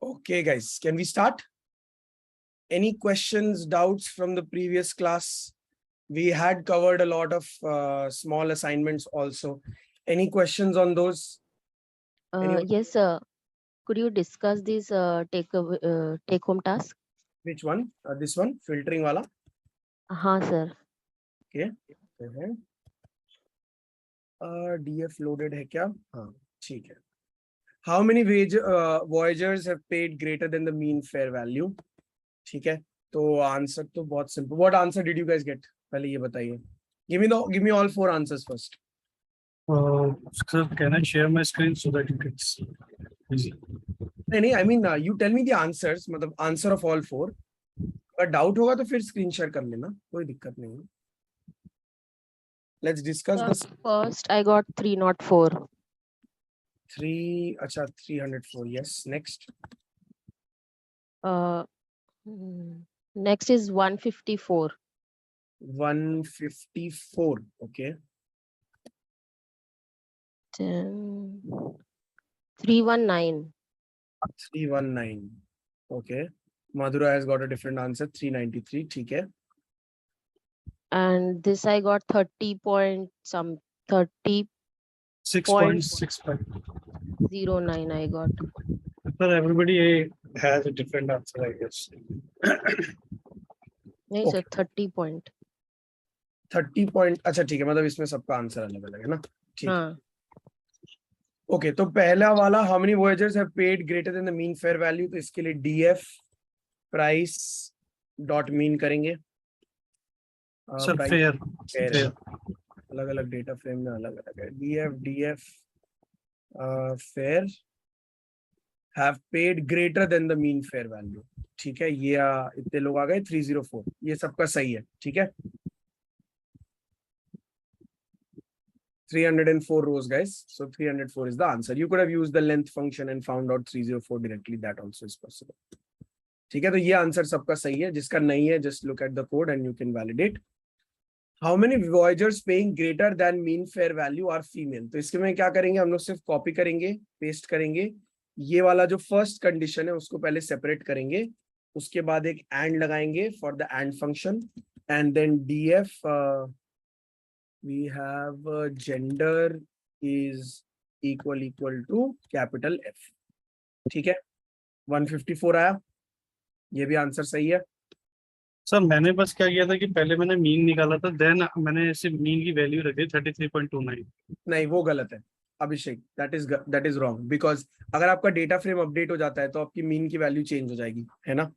Okay, guys, can we start? Any questions, doubts from the previous class? We had covered a lot of small assignments also. Any questions on those? Anyone? Yes, could you discuss this take home task? Which one? This one, filtering wala. हाँ sir. Okay. DF loaded है क्या? हाँ, ठीक है. How many voyagers have paid greater than the mean fair value? ठीक है. तो answer तो बहुत simple. What answer did you guys get? पहले ये बताइए. Give me all four answers first. Sir, can I share my screen so that you can see? Easy. नहीं, I mean you tell me the answers, मतलब answer of all four. अगर doubt होगा तो फिर screen share कर लेना, कोई दिक्कत नहीं है. Let's discuss this. First, I got 304. 304. Yes. Next. Next is 154. 154. Okay. Then 319. 319. Okay. Madhura has got a different answer. 393. ठीक है. And this I got 30.09 6.65. I got. Sir, everybody has a different answer, I guess. नहीं sir, 30 point. 30 point. अच्छा ठीक है, मतलब इसमें सबका answer अलग अलग है ना. ठीक. हाँ. ओके, तो पहला वाला how many voyagers have paid greater than the mean fair value, तो इसके लिए DF प्राइस डॉट मीन करेंगे. Sir, fair. अलग अलग डेटा फ्रेम में अलग अलग है. DF fair have paid greater than the mean fair value. ठीक है, ये इतने लोग आ गए. 304. ये सबका सही है. ठीक है. 304 rows, guys. So 304 is the answer. You could have used the length function and found out 304 directly. That also is possible. ठीक है, तो ये आंसर सबका सही है. जिसका नहीं है, just look at the code and you can validate. How many voyagers paying greater than mean fair value are female? तो इसके में क्या करेंगे हम लोग? सिर्फ कॉपी करेंगे, पेस्ट करेंगे. ये वाला जो फर्स्ट कंडीशन है उसको पहले सेपरेट करेंगे, उसके बाद एक एंड लगाएंगे for the and function, and then DF we have gender is equal to capital F. ठीक है. 154 आया. ये भी आंसर सही है. सर मैंने बस क्या किया था कि पहले मैंने मीन निकाला था, देन मैंने ऐसे मीन की वैल्यू रखी 33.29. नहीं, वो गलत है अभिषेक. दैट इज रॉन्ग, बिकॉज अगर आपका डेटा फ्रेम अपडेट हो जाता है तो आपकी मीन की वैल्यू चेंज हो जाएगी, है ना.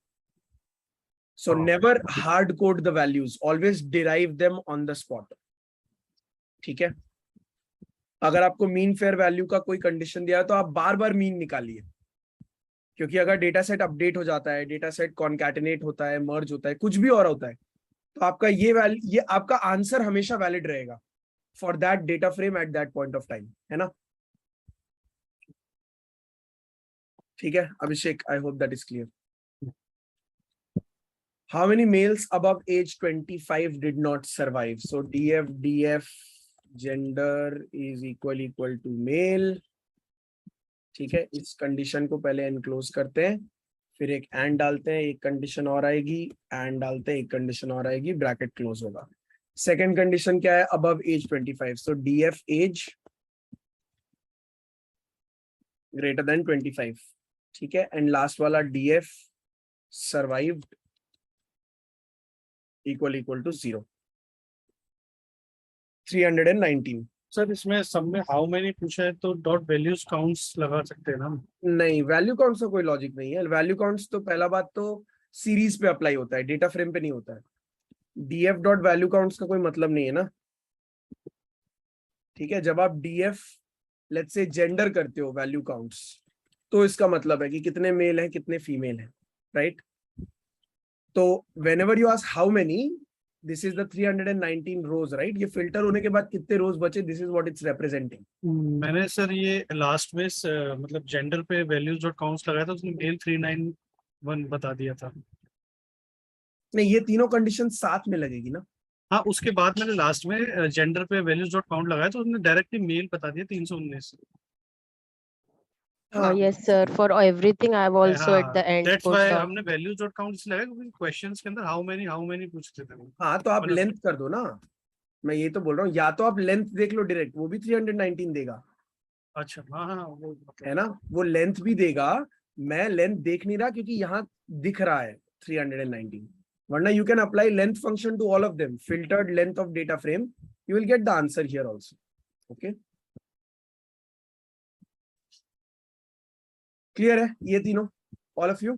So never hard code the values, always derive them on the spot. ठीक है. अगर आपको मीन फेयर वैल्यू का कोई कंडीशन दिया है तो आप बार बार मीन निकालिए, क्योंकि अगर डेटा सेट अपडेट हो जाता है, डेटा सेट कॉन्कैटिनेट होता है, मर्ज होता है, कुछ भी और होता है, तो आपका ये आपका आंसर हमेशा वैलिड रहेगा for that data frame at that point of time, है ना. ठीक है Abhishek, I hope that is clear. How many males above age 25 did not survive? So DF gender is equal to male. ठीक है. इस condition को पहले एनक्लोज करते हैं, फिर एक एंड डालते हैं, एक कंडीशन और आएगी, एंड डालते हैं, एक कंडीशन और आएगी, ब्रैकेट क्लोज होगा. सेकंड कंडीशन क्या है? Above age 25. So DF age greater than 25. ठीक है. एंड लास्ट वाला DF survived equal to 0. 319. Sir इसमें सब में हाउ मेनी पूछा है तो डॉट वैल्यूज काउंट्स लगा सकते हैं ना? नहीं, वैल्यू काउंट्स का कोई लॉजिक नहीं है. वैल्यू काउंट्स तो पहला बात तो सीरीज पे अप्लाई होता है, डेटा फ्रेम पे नहीं होता है. DF डॉट वैल्यू काउंट्स का कोई मतलब नहीं है ना. ठीक है. जब आप DF लेट्स से जेंडर करते हो वैल्यू काउंट्स, तो इसका मतलब है कि कितने मेल हैं, कितने फीमेल हैं, राइट. तो whenever you ask how many, this is the 319 rows, right? ये फिल्टर होने के बाद कितने रोज बचे, this is what it's representing. मैंने सर ये लास्ट में मतलब जेंडर पे वैल्यूज डॉट काउंट्स लगाया था, उसने मेल 391 बता दिया था. नहीं, ये तीनों कंडीशन साथ में लगेगी ना. हाँ, उसके बाद मैंने लास्ट में जेंडर पे वैल्यूज डॉट काउंट लगाया तो उसने डायरेक्टली मेल बता दिया 319. हाँ Yes, sir. For everything, I've also at the end that's put why down. हमने values डॉट काउंट इसलिए लगाया क्योंकि क्वेश्चंस के अंदर हाउ मेनी पूछते थे वो। हाँ, तो आप मतलब- लेंथ कर दो ना, मैं ये तो बोल रहा हूँ, या तो आप लेंथ देख लो डायरेक्ट, वो भी 319 देगा, अच्छा हाँ हाँ वो है ना, वो लेंथ भी देगा। मैं लेंथ देख नहीं रहा क्योंकि यहाँ दिख रहा है 319, वरना you can apply length function to all of them, filtered length of data frame, you will get the answer here also. Okay, clear है ये तीनों, all of you,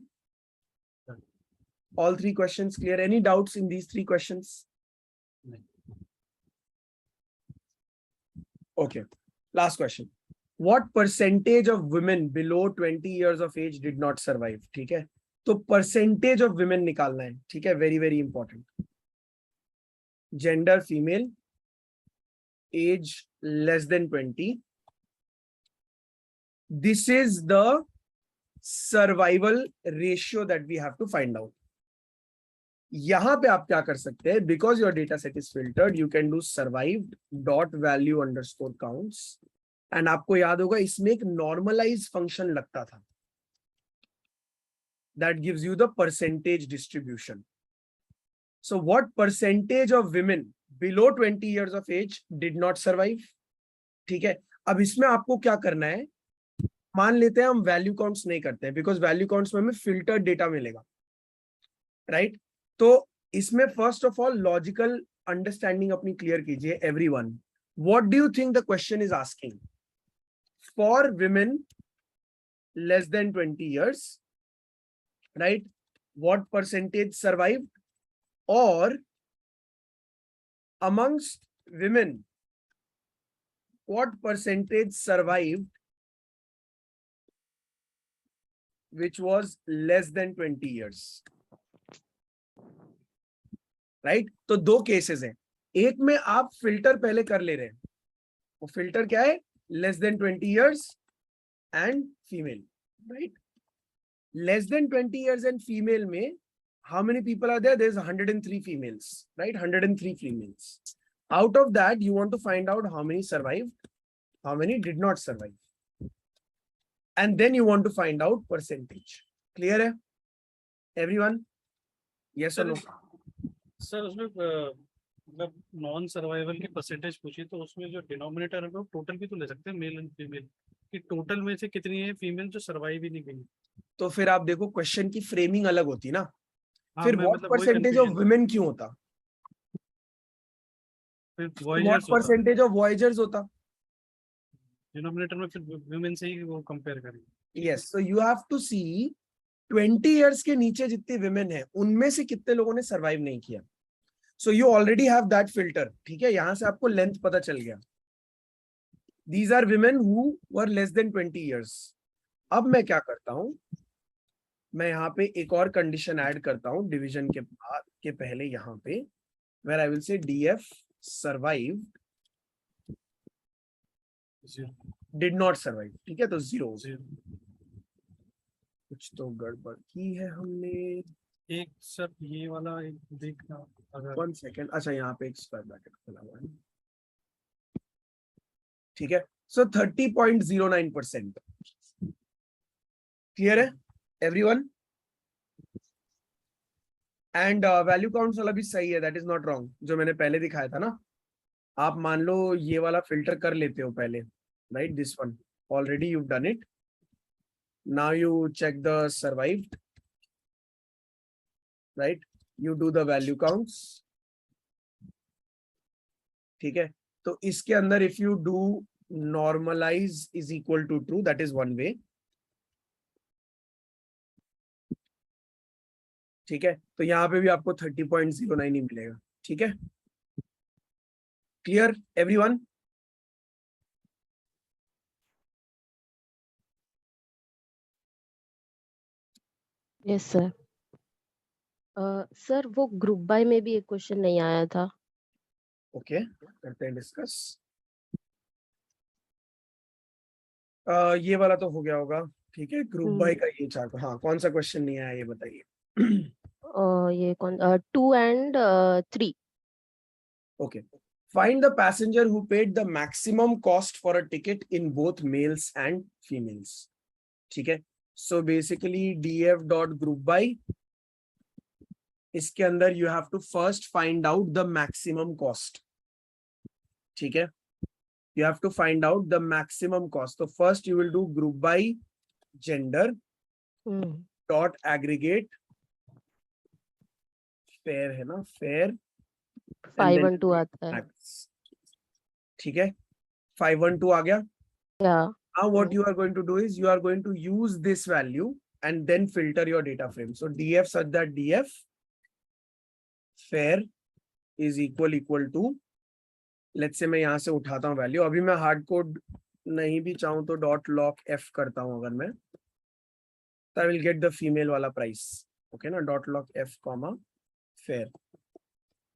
all three questions clear? Any doubts in these three questions? Okay, last question. What percentage of women below 20 years of age did not survive? ठीक है, तो percentage of women निकालना है, ठीक है, very very important. Gender female, age less than 20. This is the survival ratio that we have to find out. यहां पे आप क्या कर सकते हैं, because your data set is filtered, you can do survived dot value underscore counts, and आपको याद होगा इसमें एक नॉर्मलाइज फंक्शन लगता था that gives you the percentage distribution. So what percentage of women below 20 years of age did not survive? ठीक है, अब इसमें आपको क्या करना है, मान लेते हैं हम वैल्यू काउंट्स नहीं करते हैं बिकॉज वैल्यू काउंट्स में हमें फिल्टर्ड डेटा मिलेगा, राइट? तो इसमें first of all logical understanding अपनी क्लियर कीजिए everyone. What do you think the question is asking? For women less than 20 years, right, what percentage survived? Or amongst women, what percentage survived which was less than 20 years? Right, तो दो cases हैं, एक में आप filter पहले कर ले रहे हैं, वो फिल्टर क्या है, less than 20 years and female, right? Less than 20 years and female में how many people are there? There is 103 females, right? 103 females. Out of that you want to find out how many survived, how many did not survive, and then you want to find out percentage. Clear है everyone? Yes or no? Sir उसमें मतलब non survival की percentage पूछी तो उसमें जो denominator है वो टोटल भी तो ले सकते हैं, मेल एंड फीमेल कि टोटल में से कितनी है फीमेल जो सर्वाइव ही नहीं गई. तो फिर आप देखो क्वेश्चन की फ्रेमिंग अलग होती ना, हाँ, फिर मैं व्हाट मतलब वही परसेंटेज ऑफ confusion- वुमेन क्यों होता, फिर व्हाट वॉयजर्स होता परसेंटेज ऑफ वॉयजर्स होता? डिनोमिनेटर में, फिर वुमेन से ही वो कंपेयर करेंगे. Yes, so you have to see 20 years के नीचे जितनी विमेन है उनमें से कितने लोगों ने सर्वाइव नहीं किया. So you already have that filter, ठीक है, यहां से आपको लेंथ पता चल गया. These are women who were less than 20 years. अब मैं क्या करता हूं, मैं यहाँ पे एक और कंडीशन ऐड करता हूं डिवीजन के बाद के पहले, यहाँ पे where I will say DF survive did not survive, ठीक है, तो 0. कुछ तो गड़बड़ की है हमने. एक सर ये वाला एक देखना अगर 1 सेकेंड, अच्छा यहाँ पे एक स्क्वायर ब्रैकेट खुला हुआ है, ठीक है. सो 30.09%. क्लियर है एवरीवन? एंड वैल्यू काउंट्स वाला भी सही है, दैट इज नॉट रॉन्ग, जो मैंने पहले दिखाया था ना. आप मान लो ये वाला फिल्टर कर लेते हो पहले, right, this one already you done it. Now you check the survived, right, you do the value counts, ठीक है. तो इसके अंदर if you do normalize is equal to true, that is one way, ठीक है. तो यहाँ पे भी आपको 30.09 ही मिलेगा, ठीक है. Clear everyone? Yes, sir. Sir वो ग्रुप बाय में भी एक क्वेश्चन नहीं आया था. ओके, करते हैं डिस्कस. ये वाला तो हो गया होगा, ठीक है. ग्रुप बाय का ये चार्ट, हाँ, कौन सा क्वेश्चन नहीं आया ये बताइए. ये कौन 2 and 3. Okay. Find the passenger who paid the maximum cost for a ticket in both males and females. ठीक है, so basically df dot group by, इसके अंदर you have to first find out the maximum cost. ठीक है, you have to find out the maximum cost. So first you will do group by gender dot aggregate fair, है ना, fair, and then 512 आता है. max. ठीक है, 512 आ गया. Yeah. Now what you are going to do is you are going to use this value and then filter your data frame. So df such that df fair is equal to, let's say मैं यहाँ से उठाता हूँ value. अभी मैं hard code नहीं भी चाहूँ तो डॉट लॉक एफ करता हूँ अगर मैं, तो I will get the female वाला प्राइस. ओके ना, dot loc F comma fare.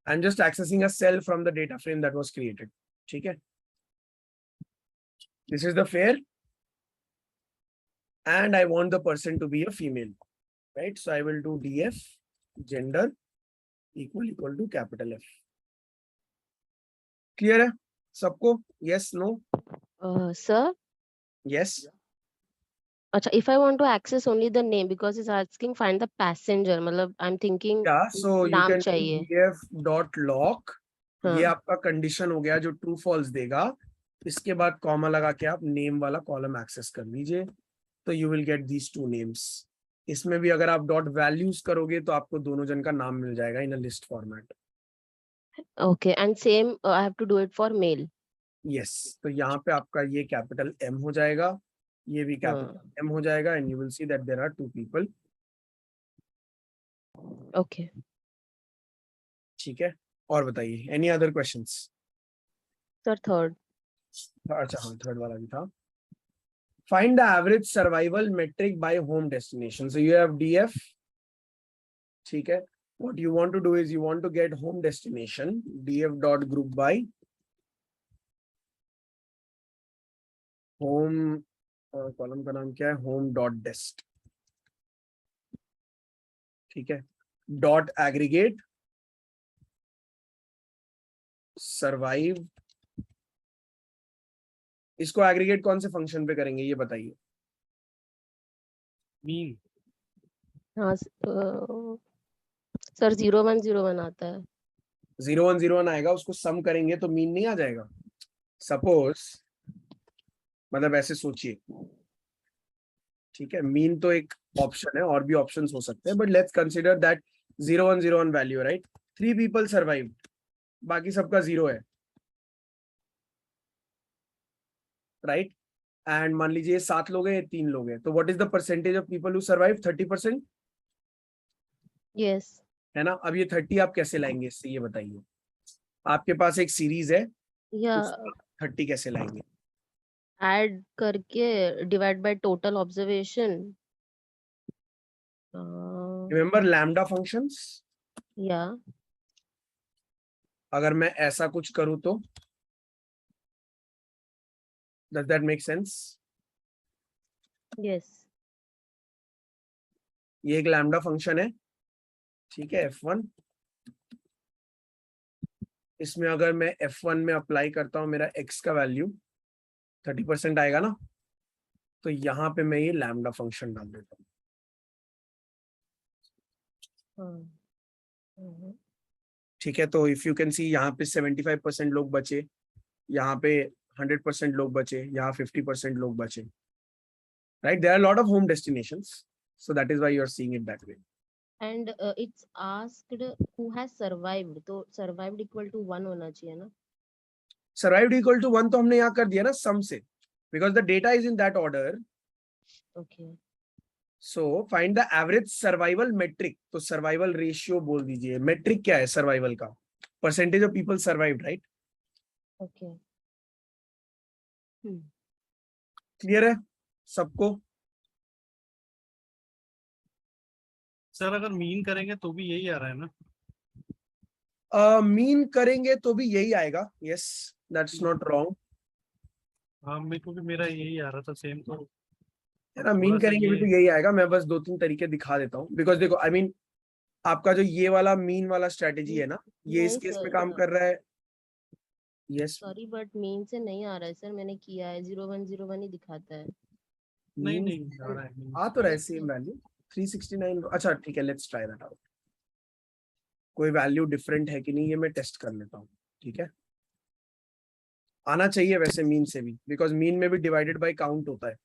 I am just accessing a cell from the data frame that was created. ठीक है, this is the fare and I want the person to be a female, right. So I will do df gender equal to capital F. Clear है सबको? Yes, no, Sir, yes. अच्छा, if I want to access only the name because it's asking find the passenger, मतलब I'm thinking Yeah, so you नाम can do चाहिए. df dot lock. ये हाँ. आपका condition हो गया जो ट्रू फॉल्स देगा. इसके बाद कॉमा लगा के आप नेम वाला कॉलम एक्सेस कर लीजिए, तो you will get these two names. इसमें भी अगर आप डॉट वैल्यूज करोगे तो आपको दोनों जन का नाम मिल जाएगा in a list format. Okay, and same I have to do it for male. Yes, तो यहाँ पे आपका ये कैपिटल एम हो जाएगा, ये भी कैपिटल एम हो जाएगा, and you will see that there are two people. Okay. ठीक है, और बताइए any other questions? Sir, third. अच्छा हाँ, थर्ड वाला भी था. Find the average survival metric by home destination. So you have df. ठीक है, what you want to do is you want to get home destination, df dot group by home, column का नाम क्या है, home dot dest. ठीक है, dot aggregate survive. इसको aggregate कौन से फंक्शन पे करेंगे ये बताइए? मीन. हाँ. सर 0101 आता है. 0101 आएगा, उसको सम करेंगे तो मीन नहीं आ जाएगा. सपोज, मतलब ऐसे सोचिए. ठीक है, मीन तो एक ऑप्शन है, और भी ऑप्शंस हो सकते हैं, but let's consider that 0101 value, right. 3 people survive, बाकी सबका 0 है, राइट. एंड मान लीजिए 7 लोग हैं, 3 लोग हैं, तो what is the percentage of people who survive? 30%, Yes. है ना. अब ये 30 आप कैसे लाएंगे इससे, ये बताइए. आपके पास एक सीरीज है, Yeah. 30 कैसे लाएंगे? Add करके divide by total observation. Remember lambda functions. Yeah. अगर मैं ऐसा कुछ करूं तो does that make sense? Yes. ये एक लैम्डा फंक्शन है, ठीक है, f1. इसमें अगर मैं f1 में अप्लाई करता हूं मेरा x का वैल्यू 30% आएगा ना, तो यहां पे मैं ये लैम्डा फंक्शन डाल देता हूं. ठीक है, तो इफ यू कैन सी यहाँ पे 75% लोग बचे, यहाँ पे 100% लोग बचे, यहाँ 50% लोग बचे, right. There are lot of home destinations, so that is why you are seeing it that way. And it's asked who has survived, तो survived equal to 1 होना चाहिए ना. Survived equal to 1 तो हमने यहाँ कर दिया ना सम से, because the data is in that order. Okay. So find the average survival metric. तो survival ratio बोल दीजिए. metric क्या है survival का? percentage of people survived, right? Okay. Clear है सबको? सर अगर मीन करेंगे तो भी यही आ रहा है ना? मीन करेंगे तो भी यही आएगा. yes, that's not wrong. हाँ, मेरे को भी मेरा यही आ रहा था सेम. तो है ना, मीन करेंगे भी तो यही आएगा. मैं बस 2-3 तरीके दिखा देता हूँ, बिकॉज देखो आई मीन आपका जो ये वाला मीन वाला स्ट्रेटेजी है ना, ये इस केस में काम कर रहा है. यस, सॉरी बट मीन से नहीं आ रहा है सर, मैंने किया है 0101 ही दिखाता है. नहीं Means नहीं आ रहा है नहीं। आ तो रहा है सेम वैल्यू 369। अच्छा ठीक है, लेट्स ट्राई दैट आउट। कोई वैल्यू डिफरेंट है कि नहीं ये मैं टेस्ट कर लेता हूँ। ठीक है, आना चाहिए वैसे मीन से भी, बिकॉज मीन में भी डिवाइडेड बाय काउंट होता है।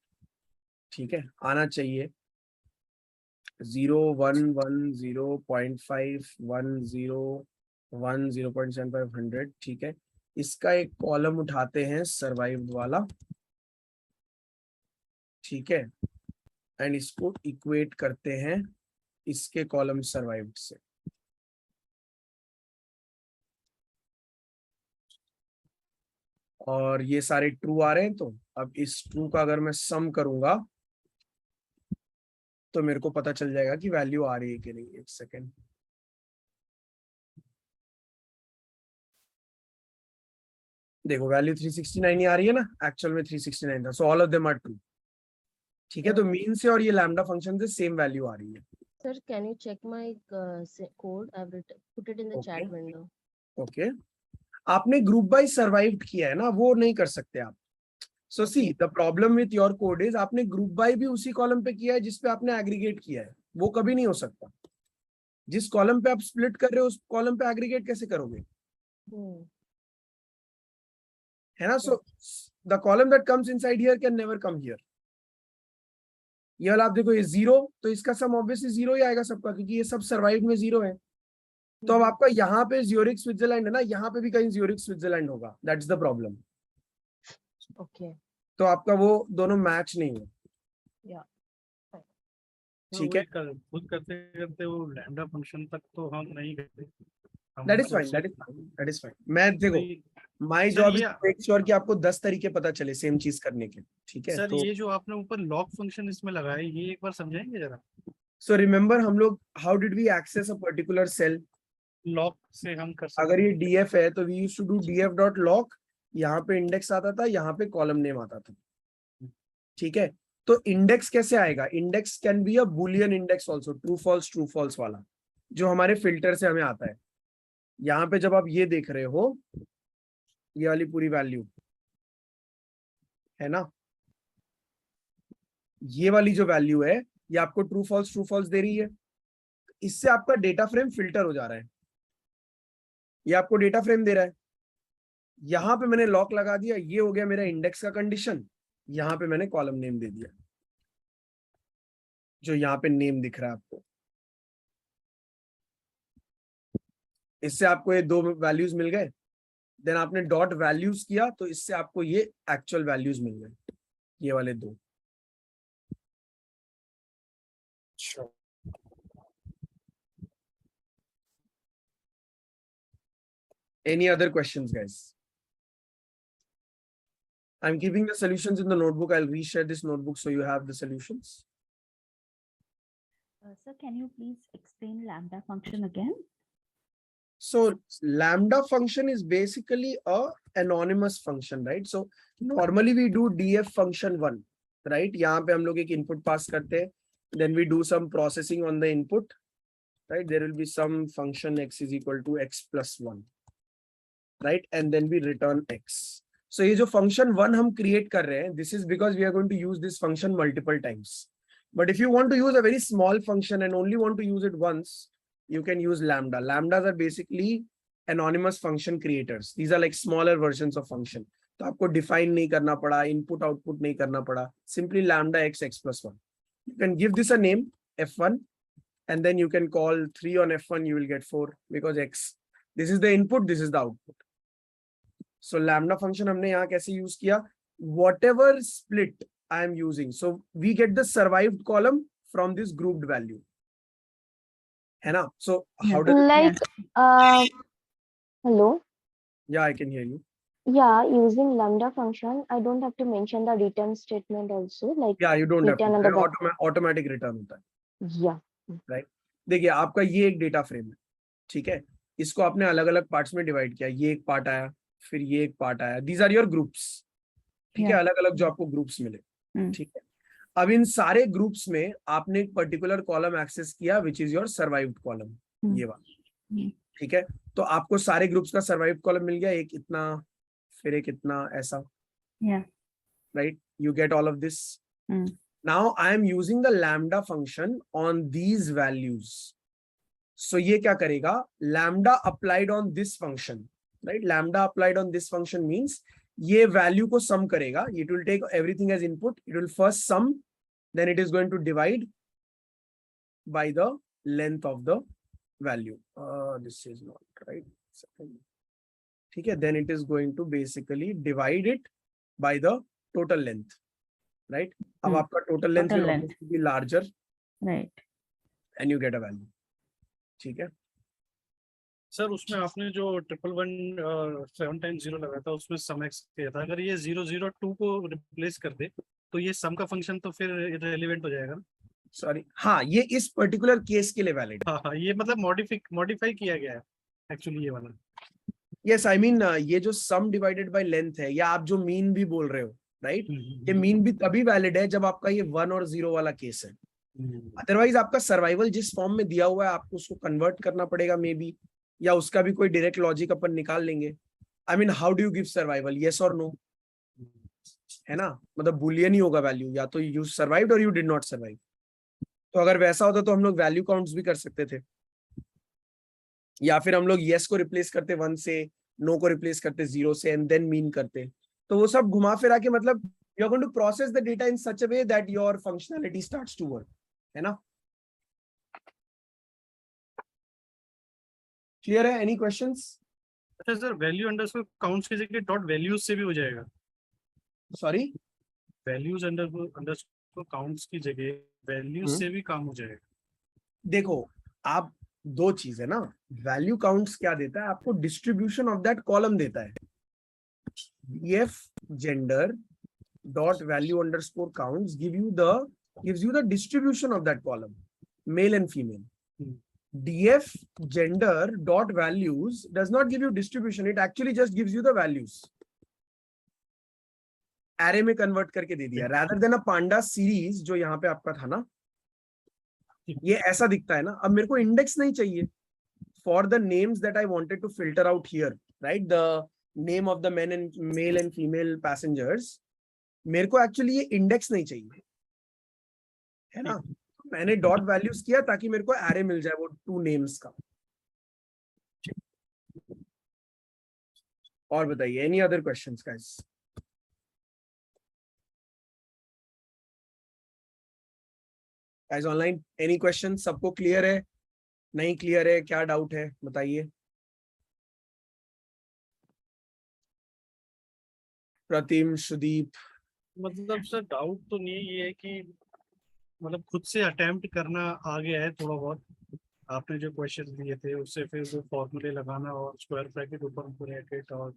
ठीक है, आना चाहिए 0, 1, 1, 0.5, 1, 0.75, 100। ठीक है, इसका एक कॉलम उठाते हैं सर्वाइव्ड वाला। ठीक है, एंड इसको इक्वेट करते हैं इसके कॉलम सर्वाइव्ड से। और ये सारे ट्रू आ रहे हैं, तो अब इस ट्रू का अगर मैं सम करूंगा तो मेरे को पता चल जाएगा कि वैल्यू आ रही है कि नहीं। एक सेकेंड, देखो वैल्यू 369 ही आ रही है ना, एक्चुअल में 369 था, so all of them are true. ठीक है, तो मीन से और ये लैम्डा फंक्शन से सेम वैल्यू आ रही है। Sir, can you check my code? I've put it in the chat Okay. window. Okay, आपने ग्रुप बाय सर्वाइव्ड किया है ना, वो नहीं कर सकते आप। So see the problem with your code is आपने ग्रुप बाय भी उसी कॉलम पे किया है जिसपे आपने एग्रीगेट किया है, वो कभी नहीं हो सकता। जिस कॉलम पे आप स्प्लिट कर रहे हो उस कॉलम पे एग्रीगेट कैसे करोगे, Hmm. है ना। So the column that comes inside here can never come here. ये वाला आप देखो, ये 0, तो इसका सम ऑब्वियसली 0 ही आएगा सबका, क्योंकि ये सब सर्वाइव में 0 है। तो अब आपका यहाँ पे ज्यूरिख स्विट्जरलैंड है ना, यहाँ पे भी कहीं ज्यूरिख स्विट्जरलैंड होगा, दैट्स द प्रॉब्लम। Okay. तो आपका वो दोनों मैच नहीं है। Yeah. ठीक है, खुद करते करते वो लैम्डा फंक्शन तक तो हम नहीं करते। That is fine, that is fine, that is fine. मैं देखो, माय सर जॉब इज ये टू मेक श्योर कि आपको 10 तरीके पता चले सेम चीज करने के। ठीक है, सर तो ये जो आपने ऊपर लॉक फंक्शन इसमें लगाया है, ये एक बार समझाएंगे जरा। सो रिमेंबर हम लोग how did we access a particular cell. Loc से हम कर अगर सकते ये हैं। डीएफ है तो we used to do DF dot loc, यहाँ पे इंडेक्स आता था, यहाँ पे कॉलम नेम आता था। ठीक है, तो इंडेक्स कैसे आएगा, index can be a boolean index also, true false वाला, जो हमारे फिल्टर से हमें आता है। यहाँ पे जब आप ये देख रहे हो, ये वाली पूरी वैल्यू है ना, ये वाली जो वैल्यू है ये आपको ट्रू फॉल्स दे रही है। इससे आपका डेटा फ्रेम फिल्टर हो जा रहा है, ये आपको डेटा फ्रेम दे रहा है। यहां पे मैंने लॉक लगा दिया, ये हो गया मेरा इंडेक्स का कंडीशन। यहां पे मैंने कॉलम नेम दे दिया, जो यहाँ पे नेम दिख रहा है आपको। इससे आपको ये दो वैल्यूज मिल गए। देन आपने डॉट वैल्यूज किया तो इससे आपको ये एक्चुअल वैल्यूज मिल गए, ये वाले दो। Any other questions, guys? I'm keeping the solutions in the notebook. I'll reshare this notebook so you have the solutions. Sir, can you please explain lambda function again? So lambda function is basically a anonymous function, right? So normally we do df function 1, right? यहाँ पे हम लोग एक input pass करते हैं, then we do some processing on the input, right? There will be some function x is equal to x plus 1, right? And then we return x. So ये जो function 1 हम create कर रहे हैं, this is because we are going to use this function multiple times. But if you want to use a very small function and only want to use it once, you can use lambda. Lambdas are basically anonymous function creators. These are like smaller versions of function. तो आपको define नहीं करना पड़ा, input output नहीं करना पड़ा. Simply lambda x plus 1. You can give this a name f1, and then you can call 3 on f1. You will get 4 because x. This is the input. This is the output. So lambda function हमने यहाँ कैसे use किया? Whatever split I am using, so we get the survived column from this grouped value. है ना? So how does Like, hello. Yeah, I can hear you. Yeah, using lambda function, I don't have to mention the return statement also. Like, Yeah, you don't have to. return on the back. Automatic return होता है. Yeah. Right? देखिए आपका ये एक data frame है, ठीक है? इसको आपने अलग अलग पार्ट्स में डिवाइड किया. ये एक पार्ट आया, फिर ये एक पार्ट आया. These are your groups. ठीक है, अलग अलग जो आपको ग्रुप्स मिले. ठीक है, अब इन सारे ग्रुप्स में आपने एक पर्टिकुलर कॉलम एक्सेस किया which is your survived column, ये वाला. ठीक है, तो आपको सारे ग्रुप्स का सर्वाइव्ड कॉलम मिल गया, एक इतना, फिर एक इतना, ऐसा. Right, you get all of this. Now I am using the lambda function on these values. So ये क्या करेगा? Lambda applied on this function, right? Lambda applied on this function means ये value को sum करेगा. It will take everything as input. It will first sum, then it is going to divide by the length of the value. This is not right. ठीक है? Then it is going to basically divide it by the total length, right? अब आपका total length Total will length. obviously be larger Right. and you get a value. ठीक है? Sir उसमें आपने जो 111 लगाया था उसमें सम एक्स किया था, अगर ये 002 को रिप्लेस कर दे तो ये सम का फंक्शन तो फिर इररिलेवेंट हो जाएगा ना? सॉरी, हाँ, ये इस पर्टिकुलर केस के लिए वैलिड है. हाँ, ये मतलब मॉडिफाई किया गया है एक्चुअली ये वाला. यस, आई मीन ये जो सम डिवाइडेड बाय लेंथ है, या आप जो मीन भी बोल रहे हो, राइट? ये मीन भी तभी वैलिड है जब आपका ये 1 और 0 वाला केस है. अदरवाइज आपका सर्वाइवल जिस फॉर्म में दिया हुआ है आपको उसको कन्वर्ट करना पड़ेगा मे बी, या उसका भी कोई डायरेक्ट लॉजिक अपन निकाल लेंगे. I mean how do you give survival? Yes और नो, है ना? मतलब बुलियन ही होगा वैल्यू, या तो यू सर्वाइव्ड और यू डिड नॉट सर्वाइव. तो अगर वैसा होता तो हम लोग वैल्यू काउंट्स भी कर सकते थे, या फिर हम लोग यस को रिप्लेस करते 1 से, नो को रिप्लेस करते 0 से, एंड देन मीन करते. तो वो सब घुमा फिरा के मतलब you are going to process the data in such a way that your functionality starts to work, है ना? क्लियर है? Any questions? अच्छा सर, वैल्यू अंडरस्कोर काउंट्स की जगह डॉट वैल्यूज से भी हो जाएगा? सॉरी, वैल्यूज अंडरस्कोर काउंट्स की जगह वैल्यूज से भी काम हो जाएगा? देखो आप, दो चीज है ना. वैल्यू काउंट्स क्या देता है आपको? डिस्ट्रीब्यूशन ऑफ दैट कॉलम देता है. df gender dot value underscore counts gives you the distribution of that column, male and female. df gender dot values does not give you distribution, it actually just gives you the values. array में convert करके दे दिया, rather than a panda series जो यहाँ पे आपका था ना, ये ऐसा दिखता है ना. अब मेरे को इंडेक्स नहीं चाहिए for the names that I wanted to filter out here, right? The name of the male and female passengers. मेरे को एक्चुअली ये इंडेक्स नहीं चाहिए, है ना? मैंने डॉट वैल्यूज किया ताकि मेरे को एरे मिल जाए वो 2 नेम्स का. और बताइए, any other questions guys? Guys online, any question? सबको क्लियर है? नहीं क्लियर है? क्या डाउट है बताइए. प्रतिम, सुदीप? मतलब सर डाउट तो नहीं है, ये है कि मतलब खुद से अटेम्प्ट करना आ गया है थोड़ा बहुत. आपने जो क्वेश्चन दिए थे उससे फिर वो फॉर्मूले लगाना और स्क्वायर ब्रैकेट ऊपर ब्रैकेट और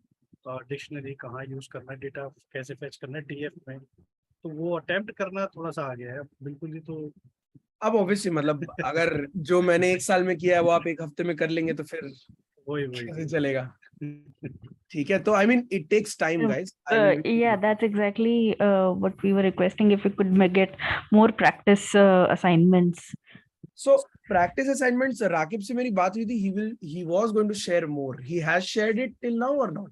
डिक्शनरी कहाँ यूज करना है, डेटा कैसे फेच करना है डीएफ में, तो वो अटेम्प्ट करना थोड़ा सा आ गया है बिल्कुल ही. तो अब ऑब्वियसली मतलब अगर जो मैंने 1 साल में किया है वो आप 1 हफ्ते में कर लेंगे तो फिर वही कैसे चलेगा? ठीक है, तो I mean it takes time guys. Yeah, that's exactly what we were requesting. If we could get more practice assignments. So practice assignments, Raqib से मेरी बात हुई थी. He was going to share more. He has shared it till now or not?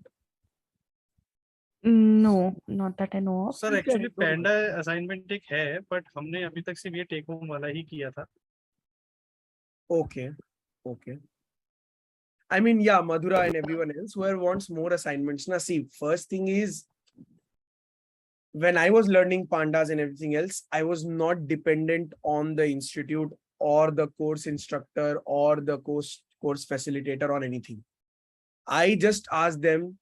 No, not that I know of. Sir actually panda assignment एक है, but हमने अभी तक सिर्फ ये टेक होम वाला ही किया था. Okay. I mean, yeah, Madhura and everyone else who wants more assignments. Now, see, first thing is, when I was learning pandas and everything else, I was not dependent on the institute or the course instructor or the course facilitator on anything. I just asked them,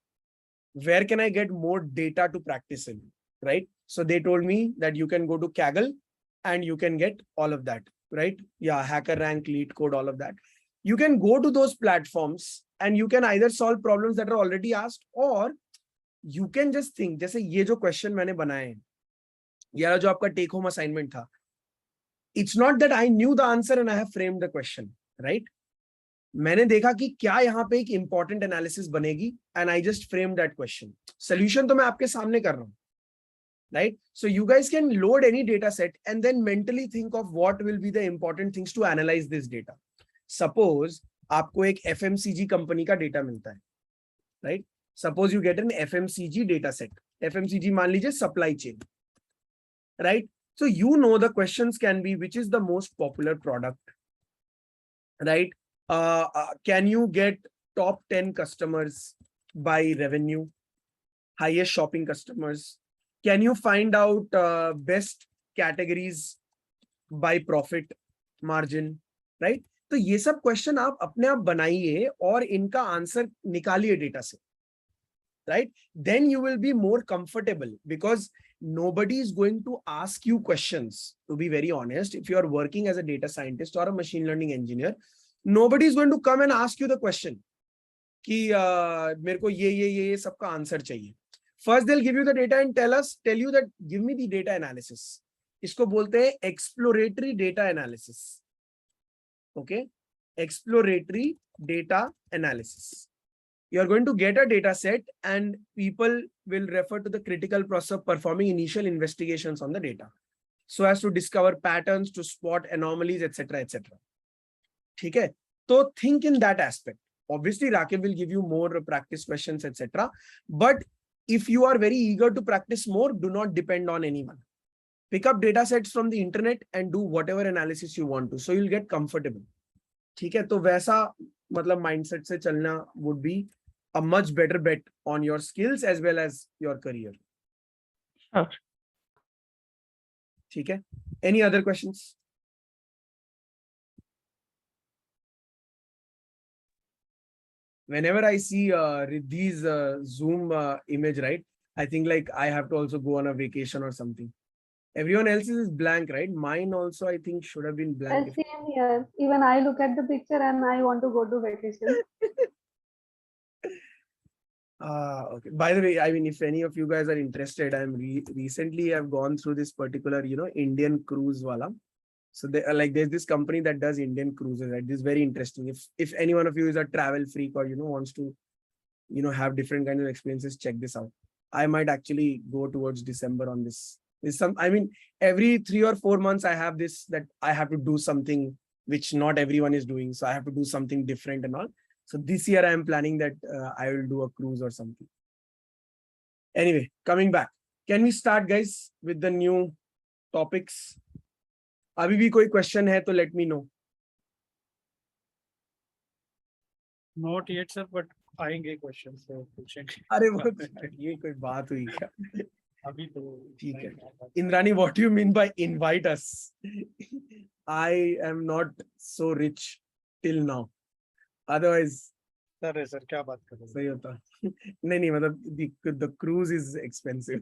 where can I get more data to practice in, right? So they told me that you can go to Kaggle and you can get all of that, right? Yeah, HackerRank, LeetCode, all of that. You can go to those platforms and you can either solve problems that are already asked, or you can just think, जैसे ये जो question मैंने बनाए हैं, ये जो आपका take home assignment था, it's not that I knew the answer and I have framed the question, right? मैंने देखा कि क्या यहाँ पे एक important analysis बनेगी and I just framed that question. Solution तो मैं आपके सामने कर रहा हूँ, right? So you guys can load any data set and then mentally think of what will be the important things to analyze this data. Suppose आपको एक FMCG company का डेटा मिलता है, right? Suppose you get an FMCG data set. FMCG मान लीजिए supply chain, right? So you know the questions can be, which is the most popular product, right? Can you get top 10 customers by revenue, highest shopping customers? Can you find out best categories by profit margin, right? तो ये सब question आप अपने आप बनाइए और इनका answer निकालिए डेटा से, right? Then you will be more comfortable because nobody is going to ask you questions. To be very honest, if you are working as a data scientist or a machine learning engineer, nobody is going to come and ask you the question कि मेरे को ये सबका answer चाहिए. First they'll give you the data and tell you that give me the data analysis. इसको बोलते हैं exploratory data analysis. Okay, exploratory data analysis. You are going to get a data set and people will refer to the critical process of performing initial investigations on the data so as to discover patterns, to spot anomalies, etc., etc. ठीक है, तो think in that aspect. Obviously Rakib will give you more practice questions, etc. But if you are very eager to practice more, do not depend on anyone. Pick up data sets from the internet and do whatever analysis you want to, so you'll get comfortable. ठीक है, तो वैसा मतलब mindset से चलना would be a much better bet on your skills as well as your career. Sure. ठीक है, any other questions? Whenever I see Riddhi's Zoom image, right, I think like I have to also go on a vacation or something. Everyone else's is blank, right? Mine also, I think, should have been blank. Same here. Even I look at the picture and I want to go to vacation. Okay. By the way, I mean, if any of you guys are interested, I'm recently I've gone through this particular, Indian cruise wala. So they are like, there's this company that does Indian cruises, right? This is very interesting. If any one of you is a travel freak or, wants to, have different kinds of experiences, check this out. I might actually go towards December on this. I mean, every 3 or 4 months, I have this, that I have to do something which not everyone is doing. So I have to do something different and all. So this year I am planning that I will do a cruise or something. Anyway, coming back. Can we start, guys, with the new topics? अभी भी कोई question है तो let me know. Not yet, sir, but आएंगे questions तो पूछेंगे. अरे वो ये कोई बात हुई क्या? अभी तो ठीक है. Indrani, what do you mean by invite us? I am not so rich till now. Otherwise, sir क्या बात कर रहे हैं? सही होता. नहीं मतलब the cruise is expensive.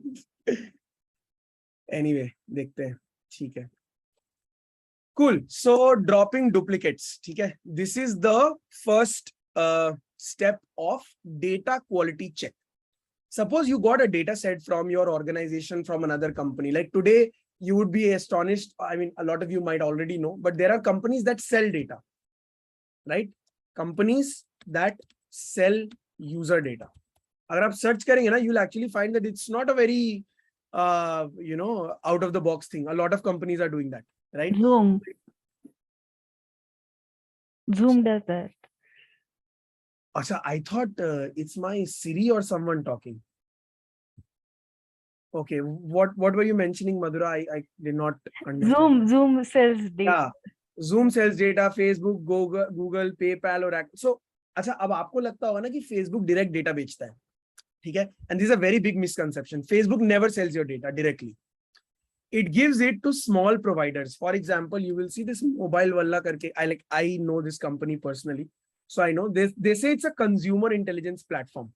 Anyway, देखते हैं. ठीक है. Cool. So dropping duplicates. ठीक है. This is the first step of data quality check. Suppose you got a data set from your organization from another company. Like today, you would be astonished. I mean, a lot of you might already know, but there are companies that sell data, right? Companies that sell user data. अगर आप search करेंगे ना, you'll actually find that it's not a very, out of the box thing. A lot of companies are doing that, right? Zoom does that. Asha, I thought it's my Siri or someone talking. Okay, what were you mentioning, Madhura? I did not understand. Zoom sells data. Yeah, Zoom sells data, Facebook, Google, PayPal or so. अच्छा, अब आपको लगता होगा ना कि Facebook direct data बेचता है, ठीक है? And this is a very big misconception. Facebook never sells your data directly. It gives it to small providers. For example, you will see this Mobile Walla karke. I know this company personally. So I know they say it's a consumer intelligence platform.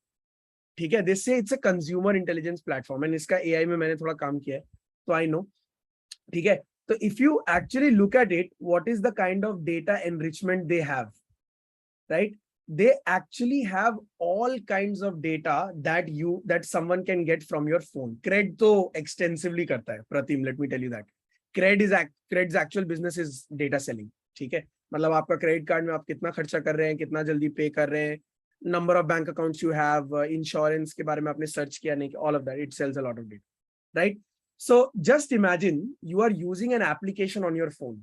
ठीक है? They say it's a consumer intelligence platform. And इसका AI में मैंने थोड़ा काम किया है. So I know. ठीक है? So if you actually look at it, what is the kind of data enrichment they have, right? They actually have all kinds of data that someone can get from your phone. Cred तो extensively करता है. Pratim, let me tell you that. Cred's actual business is data selling. ठीक है? मतलब आपका credit card में आप कितना खर्चा कर रहे हैं, कितना जल्दी पे कर रहे हैं, number of bank accounts you have, insurance के बारे में आपने सर्च किया नहीं, all of that. It sells a lot of data, right? So just imagine you are using an application on your phone.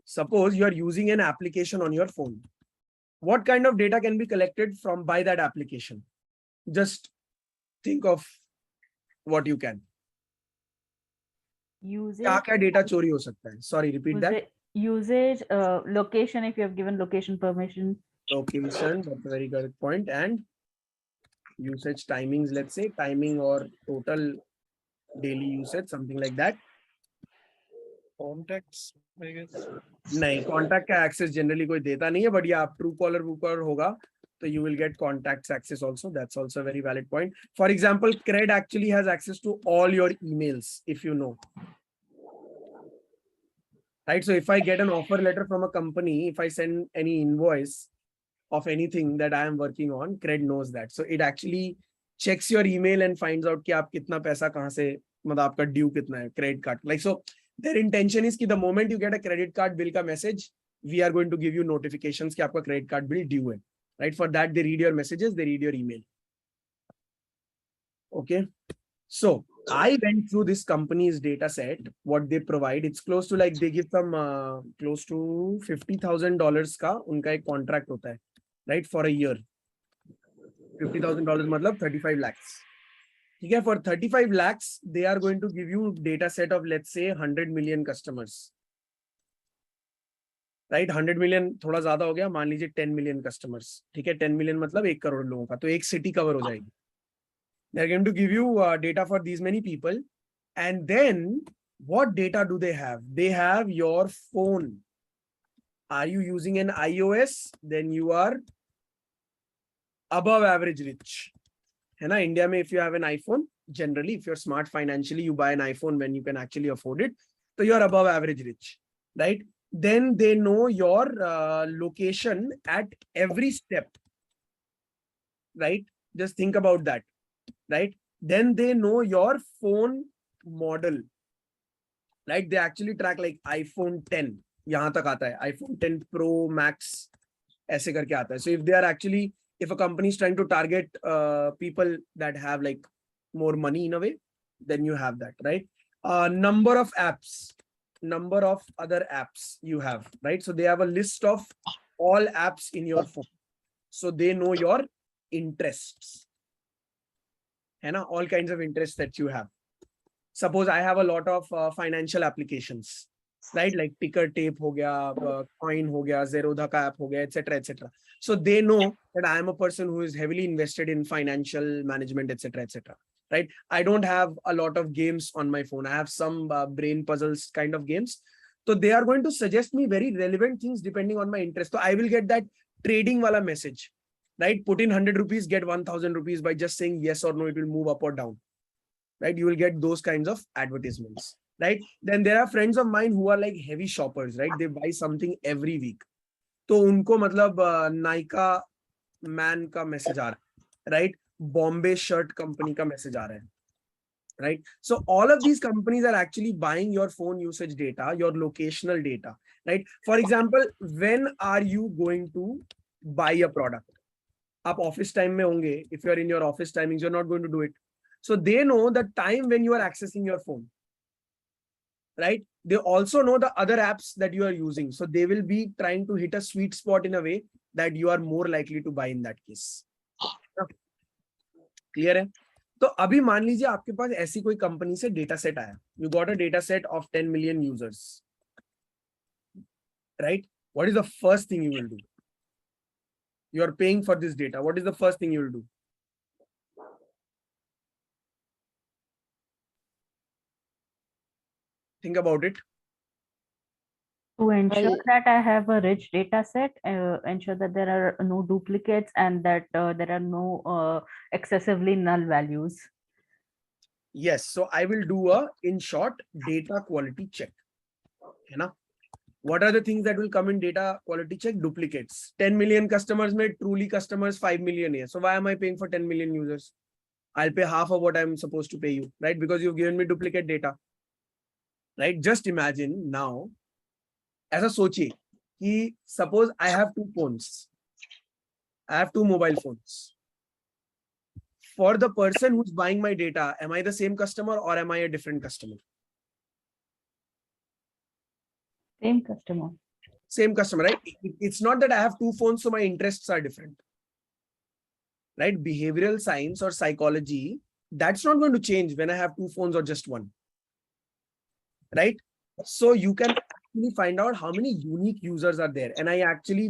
Suppose you are using an application on your phone. What kind of data can be collected by that application? Just think of what you can. क्या क्या Usage, data चोरी हो सकता है? Sorry, repeat that. usage, location, if you have given location permission. Location, that's a very good point. And usage timings, let's say timing or total daily usage, something like that. Contacts, I guess. नहीं, contact का access generally कोई देता नहीं है, but ये आप true collar वूकर होगा तो you will get contacts access also. That's also a very valid point. For example, Cred actually has access to all your emails, if you know. Right? So if I get an offer letter from a company, if I send any invoice of anything that I am working on, Cred knows that. So it actually checks your email and finds out कि आप कितना पैसा कहाँ से, मतलब आपका due कितना है, credit card. Like, so their intention is कि the moment you get a credit card bill का message, we are going to give you notifications कि आपका credit card bill due है. Right? For that, they read your messages, they read your email. Okay. So I went through this company's data set, what they provide. It's close to like they give them close to $50,000 का उनका एक contract होता है, right? For a year. $50,000 मतलब 35 lakhs. ठीक है, for 35 lakhs, they are going to give you data set of, let's say, 100 million customers. Right? 100 million थोड़ा ज्यादा हो गया, मान लीजिए 10 million customers. ठीक है, 10 million मतलब 1 करोड़ लोगों का, तो एक city cover हो जाएगी. They're going to give you data for these many people. And then what data do they have? They have your phone. Are you using an iOS? Then you are above average rich. है ना, India में if you have an iPhone, generally if you're smart financially, you buy an iPhone when you can actually afford it. So you're above average rich, right? Then they know your location at every step, right? Just think about that, right? Then they know your phone model, right? They actually track like iPhone 10, यहाँ तक आता है, iPhone 10 Pro Max ऐसे करके आता है. So if they are actually, if a company is trying to target people that have like more money in a way, then you have that, right? Number of apps, number of other apps you have, right? So they have a list of all apps in your phone. So they know your interests. है ना, all kinds of interests that you have. Suppose I have a lot of financial applications, right? Like ticker tape ho gaya, coin ho gaya, Zerodha ka app ho gaya, etc., etc. So they know that I am a person who is heavily invested in financial management, etc., etc. Right? I don't have a lot of games on my phone. I have some brain puzzles kind of games. So they are going to suggest me very relevant things depending on my interest. So I will get that trading wala message, right? Put in 100 rupees, get 1,000 rupees by just saying yes or no, it will move up or down. Right? You will get those kinds of advertisements, right? Then there are friends of mine who are like heavy shoppers, right? They buy something every week. तो उनको मतलब Nykaa man का message आ रहा है, right? Bombay shirt company का message आ रहा है, right? So all of these companies are actually buying your phone usage data, your locational data, right? For example, when are you going to buy a product? आप office time में होंगे, if you are in your office timings, you're not going to do it. So they know the time when you are accessing your phone, right? They also know the other apps that you are using. So they will be trying to hit a sweet spot in a way that you are more likely to buy in that case. Clear है? तो अभी मान लीजिए आपके पास ऐसी कोई company से data set आया. You got a data set of 10 million users, right? What is the first thing you will do? You are paying for this data. What is the first thing you will do? Think about it. To ensure Well, that I have a rich data set, ensure that there are no duplicates and that there are no excessively null values. Yes. So I will do a, in short, data quality check. है ना? What are the things that will come in data quality check? Duplicates. 10 million customers में truly customers 5 million है. So why am I paying for 10 million users? I'll pay half of what I'm supposed to pay you, right? Because you've given me duplicate data, right? Just imagine now, ऐसा सोचिए कि suppose I have two phones. I have two mobile phones. For the person who's buying my data, am I the same customer or am I a different customer? Same customer. Same customer, right? It's not that I have two phones, so my interests are different. Right? Behavioral science or psychology, that's not going to change when I have two phones or just one. right? So you can actually find out how many unique users are there. And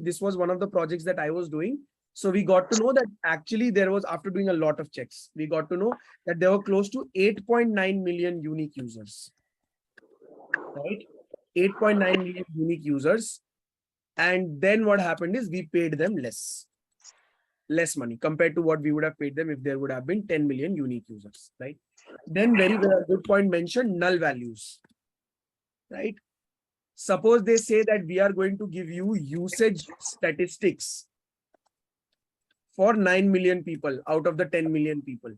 this was one of the projects that I was doing. So we got to know that actually there was, after doing a lot of checks, we got to know that there were close to 8.9 million unique users, right? 8.9 million unique users. And then what happened is we paid them less money compared to what we would have paid them if there would have been 10 million unique users, right? Then very good point mentioned, null values, right? Suppose they say that we are going to give you usage statistics for 9 million people out of the 10 million people,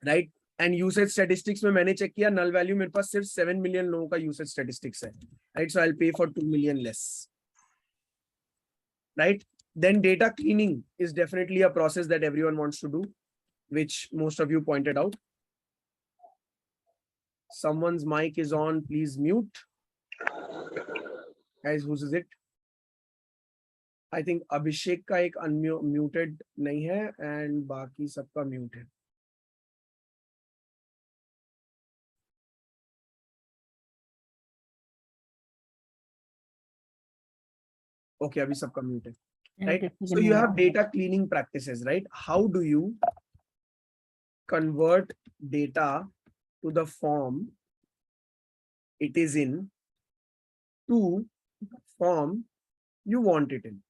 right? And usage statistics में मैंने check किया, null value मेरे पास सिर्फ 7 million लोगों का usage statistics है, right? So I'll pay for 2 million less, right? Then data cleaning is definitely a process that everyone wants to do, which most of you pointed out. Someone's mic is on, please mute. Guys, whose is it? I think Abhishek का एक unmuted नहीं है and बाकी सबका mute है. Okay, अभी सबका mute है. Right? So you have data cleaning practices, right? How do you convert data to the form it is in to form you want it in?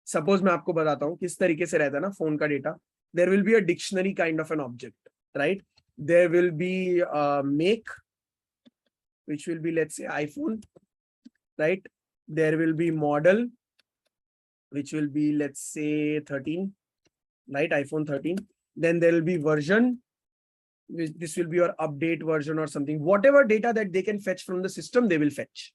Suppose मैं आपको बताता हूँ किस तरीके से रहता है ना फोन का data. There will be a dictionary kind of an object, right? There will be a make, which will be, let's say, iPhone, right? There will be model, which will be, let's say, 13, right? iPhone 13. Then there will be version, which this will be your update version or something. Whatever data that they can fetch from the system, they will fetch,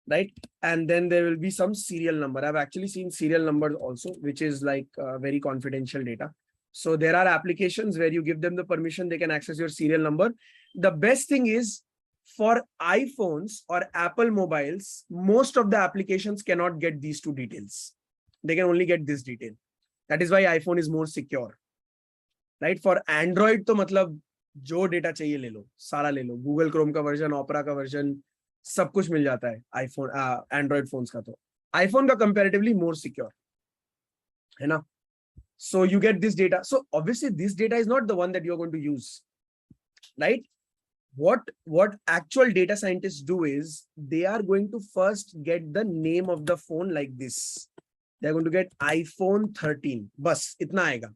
right? And then there will be some serial number. I've actually seen serial numbers also, which is like very confidential data. So there are applications where you give them the permission, they can access your serial number. The best thing is, for iPhones or Apple mobiles, most of the applications cannot get these two details. They can only get this detail. That is why iPhone is more secure, right? For Android, तो मतलब जो data चाहिए ले लो, सारा ले लो. Google Chrome का version, Opera का version, सब कुछ मिल जाता है iPhone, Android phones का. तो iPhone का comparatively more secure, है ना? So you get this data. So obviously this data is not the one that you're going to use, right? What actual data scientists do is they are going to first get the name of the phone like this. They're going to get iPhone 13. Bas, itna aega.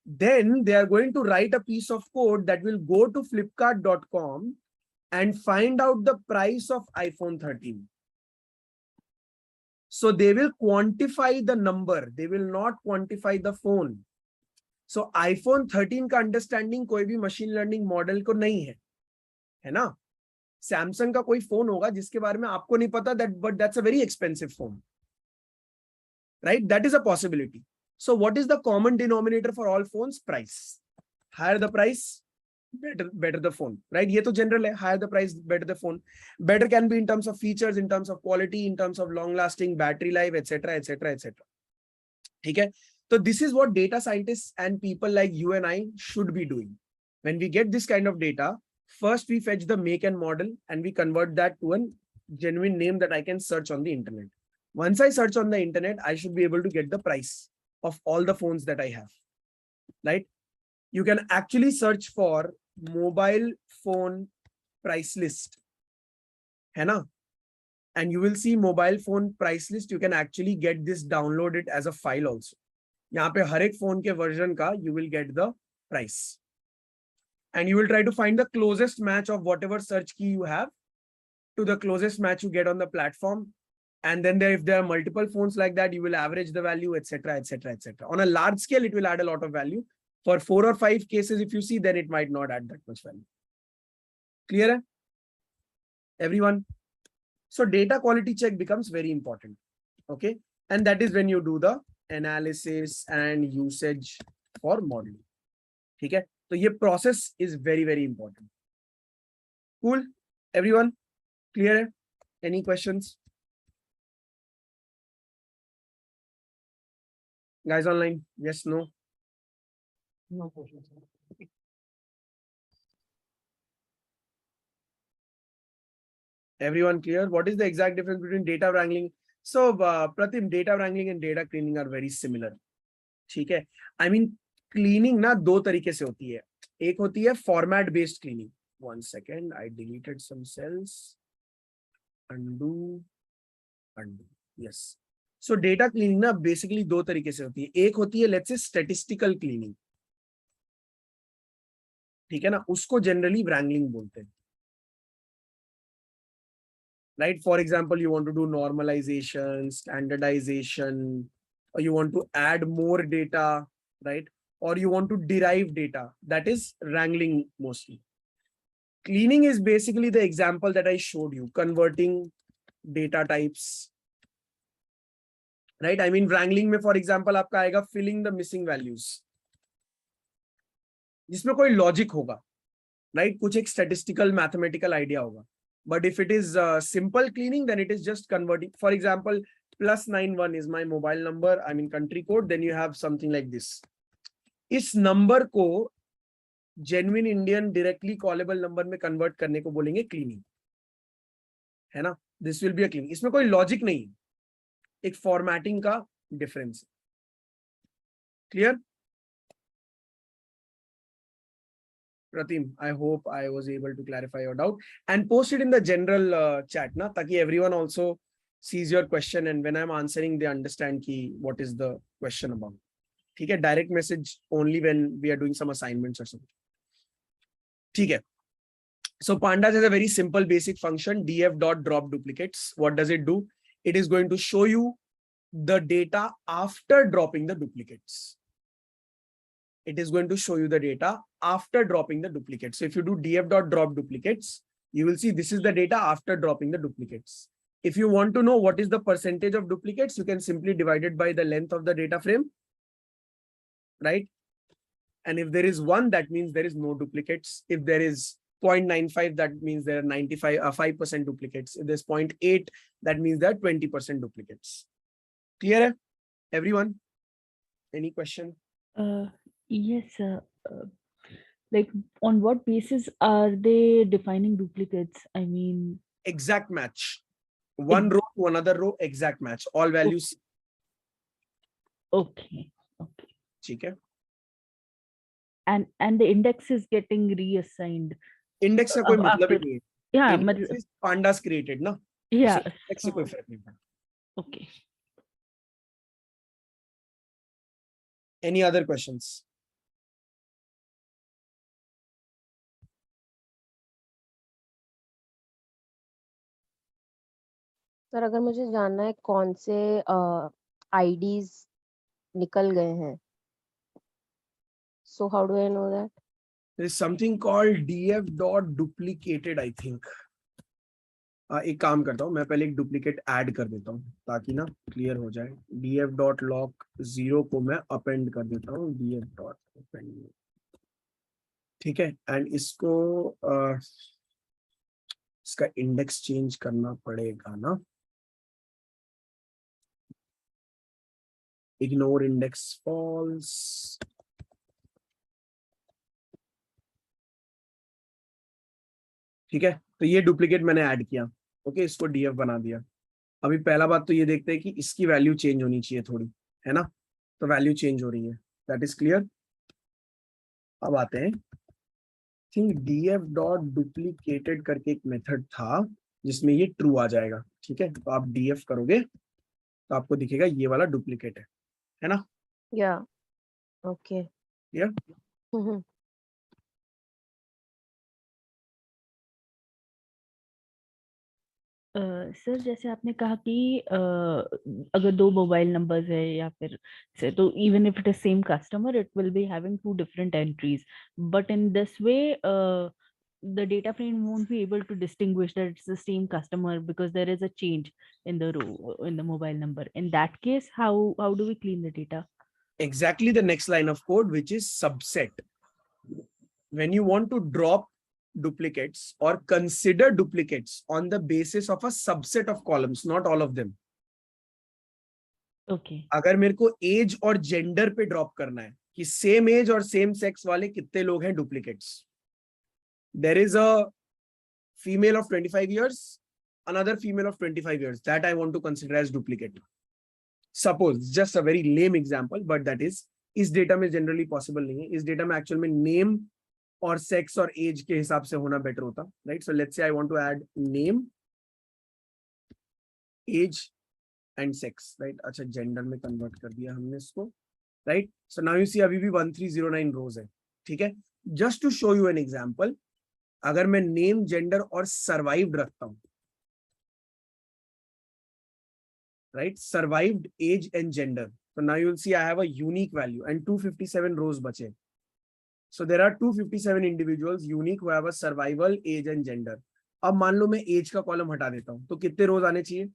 Then they are going to write a piece of code that will go to flipkart.com and find out the price of iPhone 13. So they will quantify the number. They will not quantify the phone. So iPhone 13 का understanding कोई भी machine learning model को नहीं है ना? Samsung का कोई phone होगा जिसके बारे में आपको नहीं पता, but that's a very expensive phone, right? That is a possibility. So what is the common denominator for all phones? Price. Higher the price, better the phone, right? ये तो general है. Higher the price, better the phone. Better can be in terms of features, in terms of quality, in terms of long lasting battery life, etc, etc, etc. ठीक है? So this is what data scientists and people like you and I should be doing. When we get this kind of data, first we fetch the make and model and we convert that to a genuine name that I can search on the internet. Once I search on the internet, I should be able to get the price of all the phones that I have, right? You can actually search for mobile phone price list, है ना? And you will see mobile phone price list. You can actually get this downloaded as a file also. यहाँ पे हर एक phone के version का you will get the price. And you will try to find the closest match of whatever search key you have to the closest match you get on the platform. And then if there are multiple phones like that, you will average the value, etc, etc, etc. On a large scale, it will add a lot of value. For 4 or 5 cases, if you see, then it might not add that much value. Clear hai? Everyone? So data quality check becomes very important. Okay. And that is when you do the analysis and usage for modeling. Okay. So this process is very, very important. Cool. Everyone? Clear hai? Any questions? Guys online? Yes, no? No questions. Everyone clear? What is the exact difference between data wrangling? So, Pratim, data wrangling and data cleaning are very similar. ठीक है? I mean, cleaning ना दो तरीके से होती है. एक होती है format based cleaning. 1 second, I deleted some cells. Undo. Yes. So data cleaning ना basically दो तरीके से होती है. एक होती है let's say statistical cleaning. ठीक है ना? उसको generally wrangling बोलते हैं. Right? For example, you want to do normalization, standardization, or you want to add more data, right? Or you want to derive data. That is wrangling mostly. Cleaning is basically the example that I showed you, converting data types, right? I mean, wrangling में, for example, आपका आएगा filling the missing values, जिसमें कोई logic होगा, right? कुछ एक statistical, mathematical idea होगा. But if it is simple cleaning, then it is just converting. For example, +91 is my mobile number. I mean country code. Then you have something like this. इस number को genuine Indian directly callable number में convert करने को बोलेंगे cleaning, है ना? This will be a cleaning. इसमें कोई logic नहीं है. एक formatting का difference. Clear? Pratim, I hope I was able to clarify your doubt and post it in the general chat, na, ताकि everyone also sees your question and when I'm answering, they understand ki what is the question about. ठीक है? Direct message only when we are doing some assignments or something. ठीक है? So Pandas has a very simple basic function, df.drop duplicates. What does it do? It is going to show you the data after dropping the duplicates. It is going to show you the data after dropping the duplicates. So if you do df.drop duplicates, you will see this is the data after dropping the duplicates. If you want to know what is the percentage of duplicates, you can simply divide it by the length of the data frame, right? And if there is 1, that means there is no duplicates. If there is 0.95, that means there are 5% duplicates. If there's 0.8, that means there are 20% duplicates. Clear? Everyone? Any question? Yes, sir. Like, on what basis are they defining duplicates? I mean, Exact match. One row to another row, exact match. All values. okay. ठीक है? And the index is getting reassigned. Index का कोई मतलब ही नहीं है. Yeah, Index is Pandas created, ना? yeah. So index से कोई फर्क नहीं पड़ता. Okay. Any other questions? Sir अगर मुझे जानना है कौन से आईडीज निकल गए हैं, so how do I know that? There is something called df.duplicated, I think. एक काम करता हूँ, मैं पहले एक डुप्लीकेट ऐड कर देता हूँ ताकि ना क्लियर हो जाए. df.lock 0 को मैं अपेंड कर देता हूँ df.append. ठीक है? एंड इसको इसका इंडेक्स चेंज करना पड़ेगा ना. Ignore index false. ठीक है? तो ये डुप्लीकेट मैंने ऐड किया. ओके, इसको डीएफ बना दिया. अभी पहला बात तो ये देखते हैं कि इसकी वैल्यू चेंज होनी चाहिए थोड़ी, है ना? तो वैल्यू चेंज हो रही है. That is clear. अब आते हैं, थिंक df.duplicated करके एक मेथड था जिसमें ये ट्रू आ जाएगा. ठीक है? तो आप df करोगे तो आपको दिखेगा ये वाला डुप्लीकेट है ना? या ओके. Yeah. सर जैसे आपने कहा कि अगर 2 मोबाइल नंबर्स है या फिर से, तो even if it is same customer it will be having 2 different entries, but in this way the data frame won't be able to distinguish that it's the same customer because there is a change in the row in the mobile number. In that case, how do we clean the data? Exactly the next line of code, which is subset. When you want to drop duplicates or consider duplicates on the basis of a subset of columns, not all of them. Okay. अगर मेरे को as और gender पे drop करना है कि same as और same sex वाले कितने लोग हैं duplicates. There is a female of 25 years another female of 25 years that I want to consider as duplicate. Suppose, just a very lame example, but that is, इस data में generally possible नहीं है. इस data में actual में name और sex और as के हिसाब से होना बेटर होता, right? So let's say I want to add name, age and sex, right? अच्छा, जेंडर में कन्वर्ट कर दिया हमने इसको, right? So now you see अभी भी 1309 रोज है, ठीक है? Just to show you an example, अगर मैं नेम, जेंडर और सर्वाइव्ड रखता हूं, right? Survived, age and gender, so now you'll see I have a unique value and 257 rows bache. So there are 257 individuals unique who have a survival, age and gender. अब मान लो मैं as का column हटा देता हूं, तो कितने रोज आने चाहिए?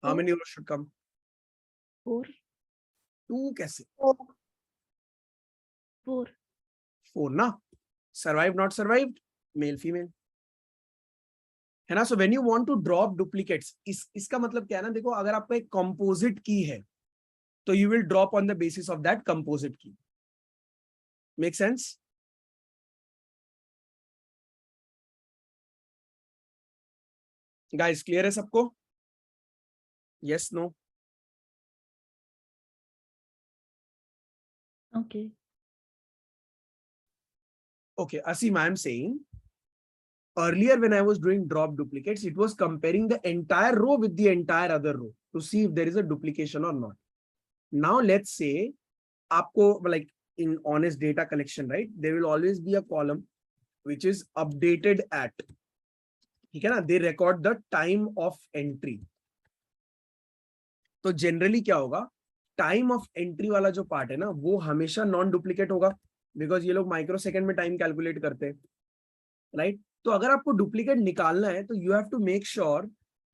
How many rows should come? 4 2 कैसे? 4 ना? Survived, not survived, male, female, है ना? So when you want to drop duplicates, इसका मतलब क्या है ना, देखो अगर आपका एक कंपोजिट की है तो you will drop on the basis of that composite key. Make sense? Guys clear है सबको? Yes, no? okay. Okay, Asim, I am saying earlier when I was doing drop duplicates, it was comparing the entire row with the entire other row to see if there is a duplication or not. Now let's say आपको like in honest data collection, right, there will always be a column which is updated at, ठीक है ना? They record the time of entry. तो generally क्या होगा, time of entry वाला जो part है ना, वो हमेशा नॉन डुप्लीकेट होगा, बिकॉज ये लोग माइक्रो सेकंड में टाइम कैलकुलेट करते हैं, राइट? तो अगर आपको डुप्लीकेट निकालना है तो you have to make sure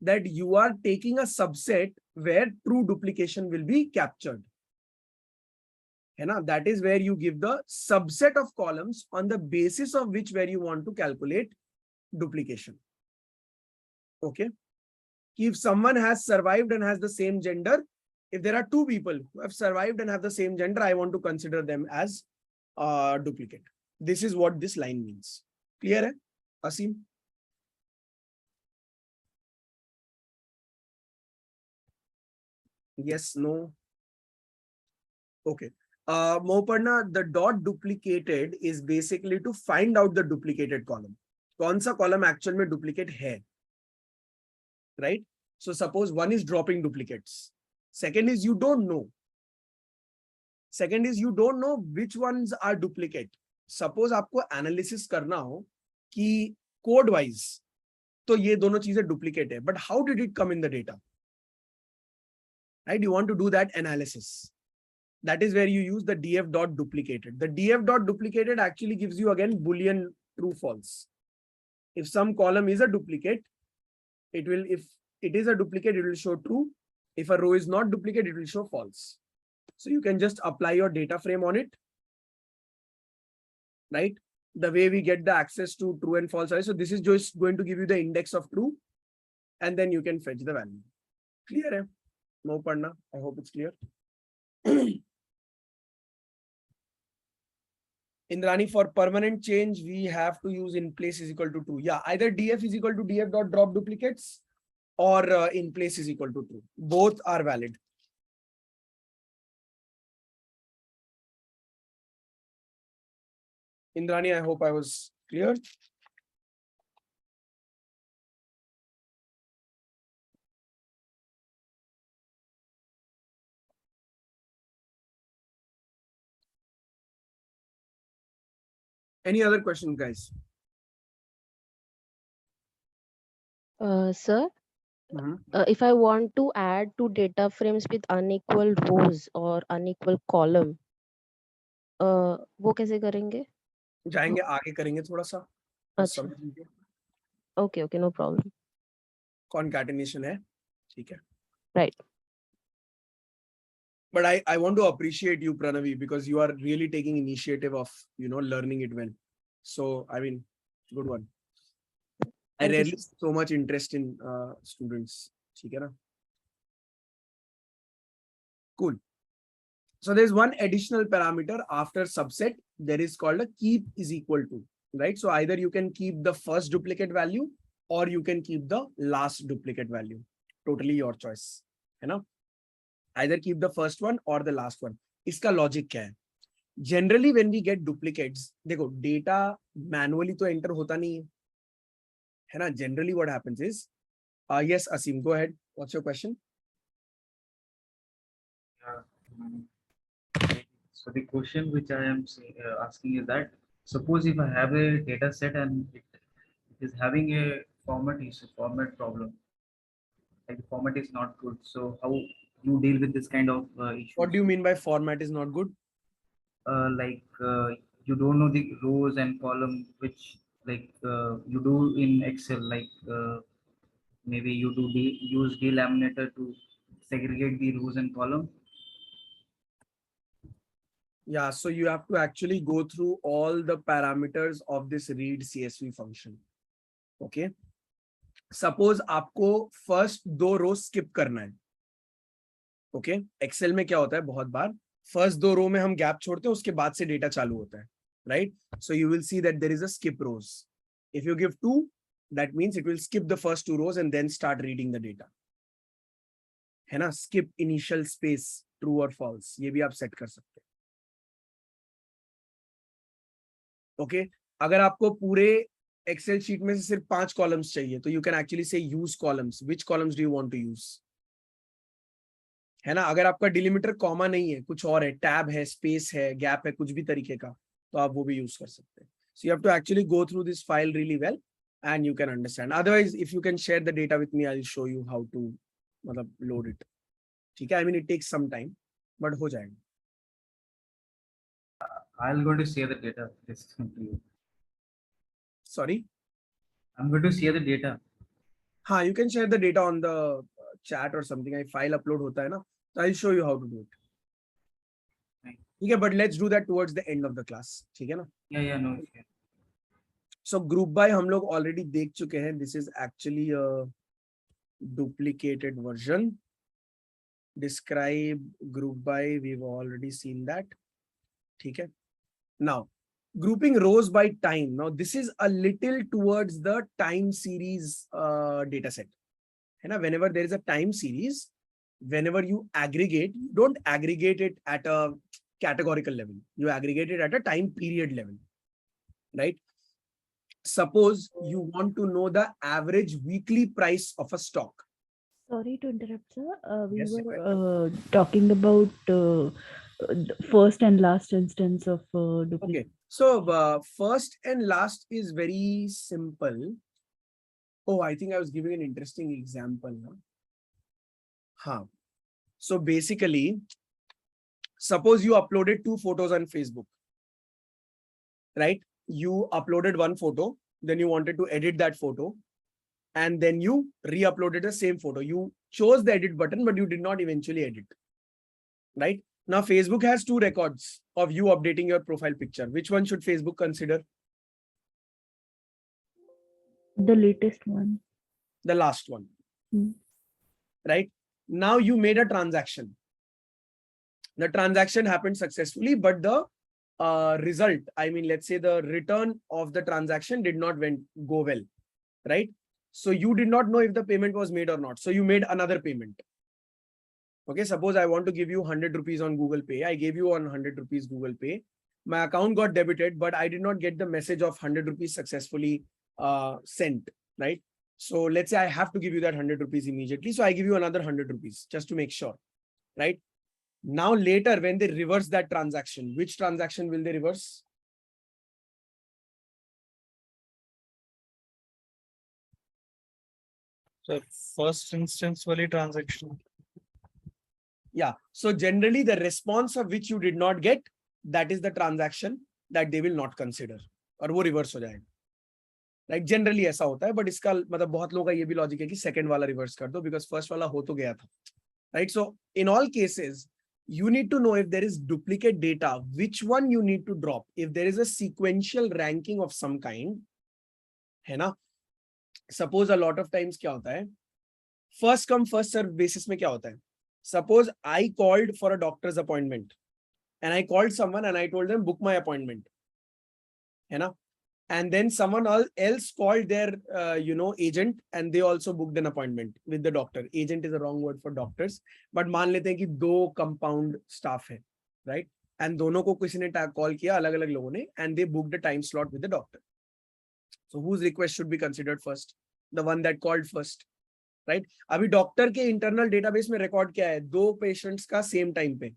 that you are taking a subset where true duplication will be captured, है ना? That is where you give the subset of columns on the basis of which where you want to calculate duplication. Okay, if someone has survived and has the same gender, if there are 2 people who have survived and have the same gender, I want to consider them as duplicate. This is what this line means. Clear hai, Asim? Yes, no? Okay. Moparna, the dot duplicated is basically to find out the duplicated column. कौन सा column actual में duplicate है, right? So suppose one is dropping duplicates. Second is you don't know. Second is you don't know which ones are duplicate. Suppose आपको analysis करना हो कि code wise तो ये दोनों चीजें duplicate है, but how did it come in the data? Right? You want to do that analysis. That is where you use the df dot duplicated. The df dot duplicated actually gives you again Boolean true false. If some column is a duplicate, it will, if it is a duplicate, it will show true. If a row is not duplicate, it will show false. So you can just apply your data frame on it, right? The way we get the access to true and false. So this is just going to give you the index of true, and then you can fetch the value. Clear hai? No padna. I hope it's clear. Indrani, for permanent change, we have to use in place is equal to true. Yeah, either df is equal to df dot drop duplicates or in place is equal to true. Both are valid. Indrani, I hope I was clear. Any other questions, guys? Sir, if I want to add 2 data frames with unequal rows or unequal column, वो कैसे करेंगे? जाएंगे आगे करेंगे थोड़ा सा. अच्छा. Okay, okay, no problem. Concatenation है, ठीक है. Right. But I want to appreciate you, Pranavi, because you are really taking initiative of, learning it well. So, I mean, good one. I Thank you, rarely sir. see so much interest in students. ठीक है ना? Cool. So there's one additional parameter after subset. There is called a keep is equal to. right? So either you can keep the first duplicate value or you can keep the last duplicate value. Totally your choice, है ना? Either keep the first one or the last one. इसका logic क्या है? Generally when we get duplicates, देखो data manually तो enter होता नहीं है ना? Generally what happens is, yes, Asim, go ahead. What's your question? So the question which I am asking is that suppose if I have a data set and it is having a format issue, format problem, like the format is not good. So how you deal with this kind of issue? What do you mean by format is not good? Like you don't know the rows and column which like you do in Excel, like maybe you do use delaminator to segregate the rows and column. Yeah, so you have to actually go through all the parameters of this read CSV function. Okay. Suppose आपको first 2 rows skip करना है. Okay. Excel में क्या होता है बहुत बार first 2 row में हम gap छोड़ते हैं उसके बाद से data चालू होता है. Right? So you will see that there is a skip rows. If you give 2, that means it will skip the first 2 rows and then start reading the data. है ना? Skip initial space, true or false. ये भी आप set कर सकते हैं. Okay अगर आपको पूरे एक्सेल शीट में से सिर्फ 5 कॉलम्स चाहिए तो you can actually say use columns. Which columns do you want to use, है ना? अगर आपका डिलिमीटर कॉमा नहीं है, कुछ और है, टैब है, स्पेस है, गैप है, कुछ भी तरीके का, तो आप वो भी यूज कर सकते हैं. So you have to actually go through this file really well and you can understand. Otherwise if you can share the data with me I will show you how to मतलब load it. ठीक है, I mean it takes some time but हो जाएगा. I'll go to share the data this to you. Sorry. I'm going to share the data. हाँ, you can share the data on the chat or something. I file upload होता है ना, so I'll show you how to do it. ठीक है, but let's do that towards the end of the class. ठीक है ना? Yeah, no. So group by हम लोग already देख चुके हैं. This is actually a duplicated version. Describe group by, we've already seen that. ठीक है. Now, grouping rows by time. Now, this is a little towards the time series data set. And whenever there is a time series, whenever you aggregate, you don't aggregate it at a categorical level. You aggregate it at a time period level, right? Suppose you want to know the average weekly price of a stock. Sorry to interrupt, sir. We Yes, were talking about first and last instance of duplicate. Okay, so first and last is very simple. Oh, I think I was giving an interesting example. Huh? So basically, suppose you uploaded 2 photos on Facebook, right? You uploaded 1 photo, then you wanted to edit that photo, and then you re-uploaded the same photo. You chose the edit button, but you did not eventually edit, right? Now, Facebook has 2 records of you updating your profile picture. Which one should Facebook consider? The latest one. The last one, Hmm. right? Now you made a transaction. The transaction happened successfully, but the result, I mean, let's say the return of the transaction did not go well, right? So you did not know if the payment was made or not. So you made another payment. Okay, suppose I want to give you 100 rupees on Google Pay. I gave you 100 rupees Google Pay. My account got debited, but I did not get the message of 100 rupees successfully sent, right? So let's say I have to give you that 100 rupees immediately. So I give you another 100 rupees just to make sure, right? Now later when they reverse that transaction, which transaction will they reverse? So first instance wali transaction. Yeah. So generally the response of which you did not get, that is the transaction that they will not consider. और वो reverse हो जाएगा. Like generally ऐसा होता है, but इसका मतलब बहुत लोगों का ये भी logic है कि second वाला reverse कर दो because first वाला हो तो गया था. Right? So in all cases, you need to know if there is duplicate data, which one you need to drop. If there is a sequential ranking of some kind, है ना? Suppose a lot of times क्या होता है? First come first serve basis में क्या होता है? Suppose I called for a doctor's appointment and I called someone and I told them book my appointment. है ना? and then someone else called their agent and they also booked an appointment with the doctor. Agent is a wrong word for doctors, but मान लेते हैं कि 2 compound staff है, right? And दोनों को किसी ने call किया अलग अलग लोगों ने, and they booked a time slot with the doctor. So whose request should be considered first? The one that called first, right? अभी डॉक्टर के इंटरनल डेटाबेस में रिकॉर्ड क्या है? 2 पेशेंट्स का सेम टाइम पे,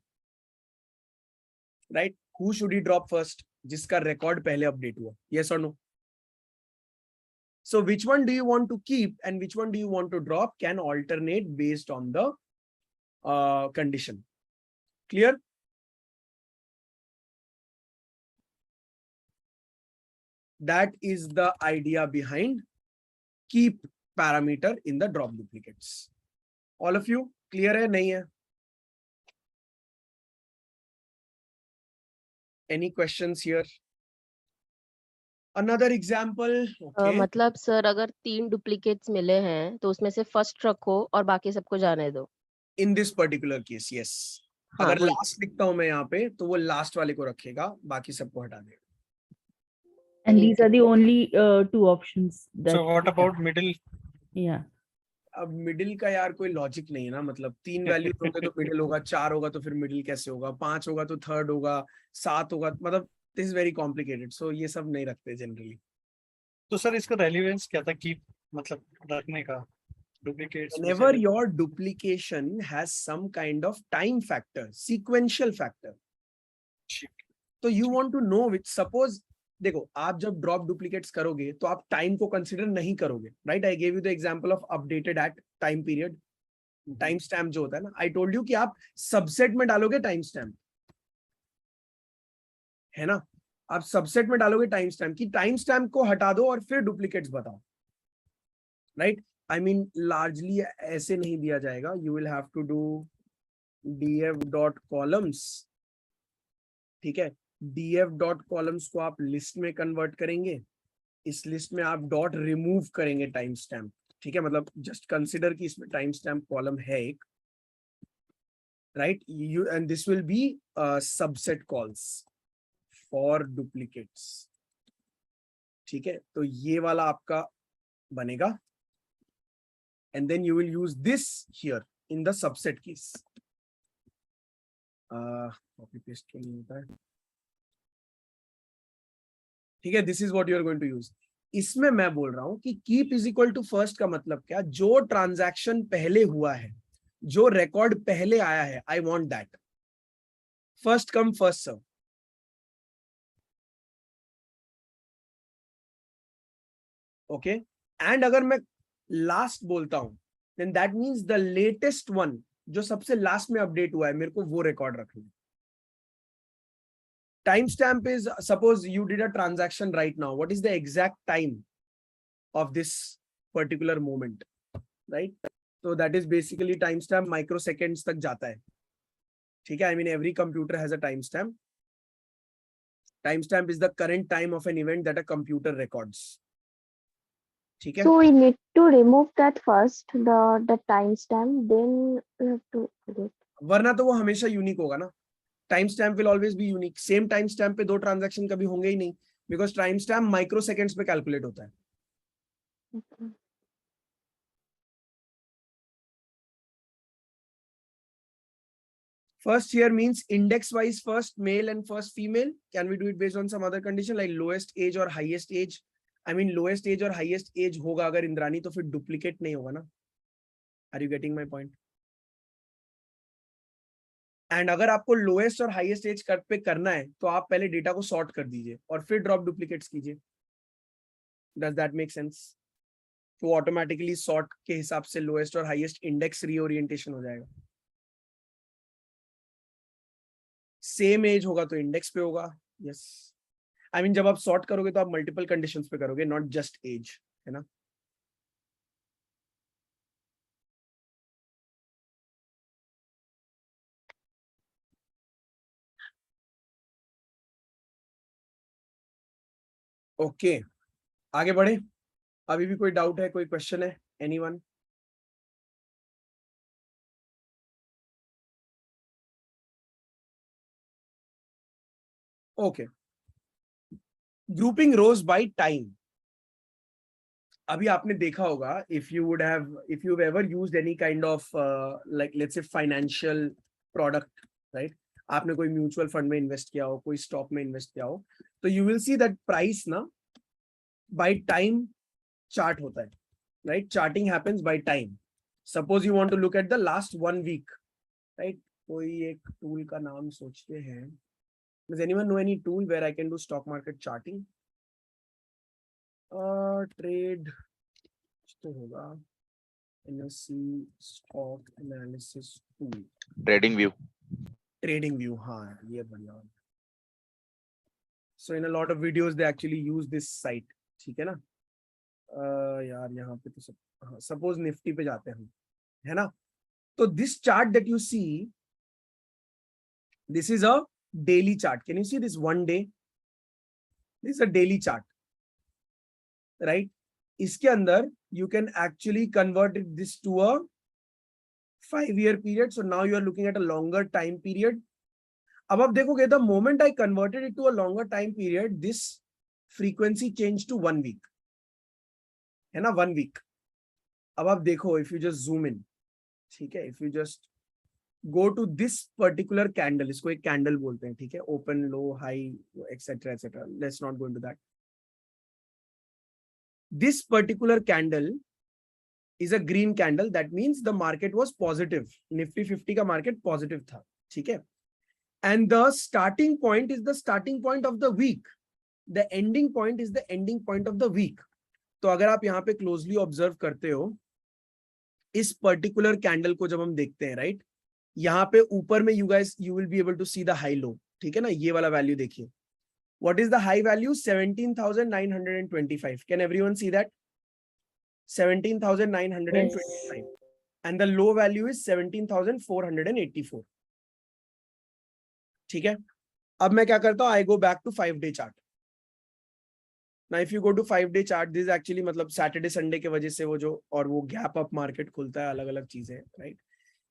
right? Who should he drop first? जिसका record पहले update हुआ, yes or no? So which one do you want to keep and which one do you want to drop can alternate based on the condition. Clear? That is the idea behind keep parameter in the drop duplicates. All of you clear hai nahi hai? Any questions here? Another example. Okay. मतलब sir अगर 3 duplicates मिले हैं तो उसमें से first रखो और बाकी सबको जाने दो. In this particular case, yes. हाँ, अगर वही. लास्ट लिखता हूं मैं यहाँ पे तो वो लास्ट वाले को रखेगा, बाकी सबको हटा देगा. And these are the only 2 options that So what we have. about middle? Yeah. अब मिडिल का यार कोई लॉजिक नहीं है ना, मतलब 3 वैल्यूज होंगे तो मिडिल होगा, 4 होगा तो फिर मिडिल कैसे होगा, 5 होगा तो थर्ड होगा, 7 होगा, मतलब दिस इज वेरी कॉम्प्लिकेटेड. सो ये सब नहीं रखते जनरली. तो सर इसका रेलिवेंस क्या था कि मतलब रखने का duplicates? Whenever your duplication has some kind of time factor, sequential factor, तो you want to know which, suppose देखो आप जब ड्रॉप डुप्लीकेट्स करोगे तो आप टाइम को कंसीडर नहीं करोगे, right? I gave you the example of updated at time period. Time stamp जो होता है ना, आई टोल्ड यू कि आप सबसेट में डालोगे टाइम स्टैम्प, है ना? आप सबसेट में डालोगे टाइम स्टैम्प, कि टाइम स्टैम्प को हटा दो और फिर डुप्लीकेट्स बताओ, राइट? आई मीन लार्जली ऐसे नहीं दिया जाएगा. You will have to do df dot columns, ठीक है? df डॉट कॉलम्स को आप लिस्ट में कन्वर्ट करेंगे, इस लिस्ट में आप डॉट रिमूव करेंगे टाइम स्टैम्प, ठीक है? मतलब जस्ट कंसिडर कि इसमें टाइम स्टैम्प कॉलम है एक, right? You and this will be subset cols for duplicates, ठीक है? तो ये वाला आपका बनेगा, and then you will use this here in the subset case. Copy paste क्यों नहीं होता है? ठीक है, this is what you are going to use. इसमें मैं बोल रहा हूं कि keep is equal to first का मतलब क्या? जो ट्रांजैक्शन पहले हुआ है, जो रिकॉर्ड पहले आया है, I want that. First come first serve. Okay, and अगर मैं लास्ट बोलता हूं then that means the latest one, जो सबसे लास्ट में अपडेट हुआ है, मेरे को वो रिकॉर्ड रखना है. Timestamp is, suppose you did a transaction right now. What is the exact time of this particular moment, right? So that is basically timestamp microseconds तक जाता है, ठीक है? I mean every computer has a timestamp. Timestamp is the current time of an event that a computer records. ठीक है? So we need to remove that first, the timestamp, then we have to edit. वरना तो वो हमेशा unique होगा ना. Timestamp will always be unique. Same timestamp पे 2 transaction कभी होंगे ही नहीं, because timestamp माइक्रोसेकंड्स पे कैलकुलेट होता है. Okay. First here means index wise first male and first female. Can we do it based on some other condition like lowest age or highest age? I mean lowest age और highest age होगा अगर इंद्रानी, तो फिर duplicate नहीं होगा ना. Are you getting my point? And अगर आपको लोएस्ट और हाईएस्ट एज पे करना है तो आप पहले डेटा को सॉर्ट कर दीजिए और फिर ड्रॉप डुप्लीकेट्स कीजिए. Does that make sense? तो ऑटोमेटिकली सॉर्ट के हिसाब से लोएस्ट और हाईएस्ट इंडेक्स रीओरिएंटेशन हो जाएगा. सेम एज होगा तो इंडेक्स पे होगा. यस, आई मीन जब आप सॉर्ट करोगे तो आप मल्टीपल कंडीशंस पे करोगे, नॉट जस्ट एज, है ना? ओके, आगे बढ़े. अभी भी कोई डाउट है, कोई क्वेश्चन है? Anyone? Okay, grouping rows by time. अभी आपने देखा होगा, if you've ever used any kind of like let's say financial product, right? आपने कोई म्यूचुअल फंड में इन्वेस्ट किया हो, कोई स्टॉक में इन्वेस्ट किया हो, तो you will see that price ना बाय टाइम चार्ट होता है, right? Charting happens by time. Suppose you want to look at the last 1 week, right? कोई एक टूल का नाम सोचते हैं. Does anyone know any tool where I can do stock market charting? Trade तो होगा NSE stock analysis tool. Trading view. Trading view, हाँ ये बढ़िया. So in a lot of videos they actually use this site, ठीक है ना? यार यहाँ पे तो सब, suppose निफ्टी पे जाते हैं हम, है ना? तो this chart that you see, this is a daily chart. Can you see this one day? This is a daily chart, right? इसके अंदर you can actually convert this to a 5-year period. So now you are looking at a longer time period. अब आप देखोगे, the moment I converted it to a longer time period, this frequency changed to 1 week, है ना? 1 week. अब आप देखो, if you just zoom in, ठीक है? If you just go to this particular candle, इसको एक candle बोलते हैं, ठीक है? Open, low, high, etc. etc. Let's not go into that. This particular candle is a green candle. That means the market was positive. Nifty 50 का market positive था, ठीक है? And the starting point is the starting point of the week. The ending point is the ending point of the week. तो अगर आप यहाँ पे closely observe करते हो, इस particular candle को जब हम देखते हैं, right? यहाँ पे ऊपर में you will be able to see the high low, ठीक है ना? ये वाला value देखिए. What is the high value? 17,925. Can everyone see that? 17,925. Yes. And the low value is 17,484. ठीक है? अब मैं क्या करता हूँ? I go back to 5-day chart. Now if you go to 5-day chart, this is actually मतलब Saturday Sunday के वजह से वो जो और वो gap up market खुलता है, अलग अलग चीजें, right?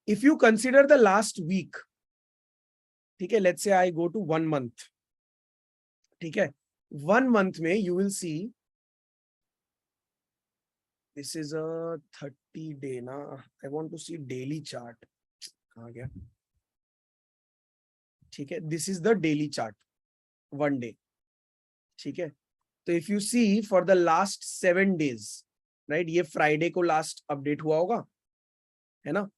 If you consider the last week, ठीक है? Let's say I go to 1 month, ठीक है? 1 month में you will see this is a 30-day ना. I want to see daily chart. कहाँ गया? ठीक है? This is the daily chart, 1 day, ठीक है? तो if you see for the last 7 days, right? ये Friday को last update हुआ होगा, है ना?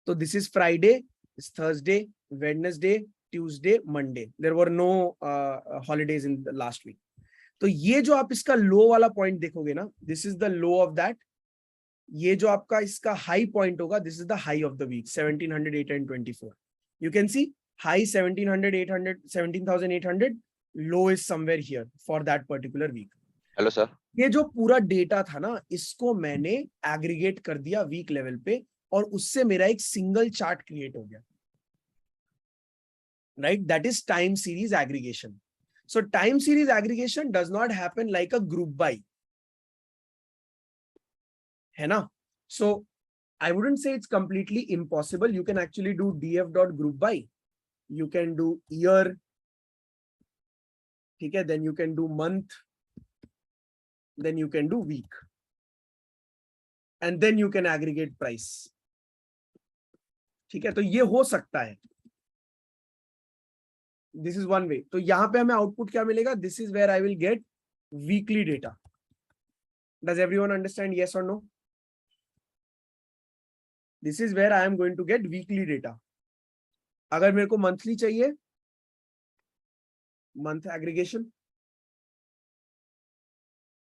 तो this is Friday, it's Thursday, Wednesday, Tuesday, Monday. There were no holidays in the last week. तो ये जो आप इसका लो वाला पॉइंट देखोगे ना, this is the low of that. ये जो आपका इसका हाई पॉइंट होगा, this is the high of the week, 17,824. You can see high 17,800, low is somewhere here for that particular week. Hello sir. ये जो पूरा डेटा था ना, इसको मैंने एग्रीगेट कर दिया वीक लेवल पे और उससे मेरा एक सिंगल चार्ट क्रिएट हो गया, right? That is time series aggregation. So time series aggregation does not happen like a group by, है ना? So I wouldn't say it's completely impossible. You can actually do df dot group by. You can do year, ठीक है? Then you can do month, then you can do week, and then you can aggregate price. ठीक है? तो ये हो सकता है. This is one way. तो यहाँ पे हमें आउटपुट क्या मिलेगा? This is where I will get weekly data. Does everyone understand? Yes or no? This is where I am going to get weekly data. अगर मेरे को monthly चाहिए, month aggregation,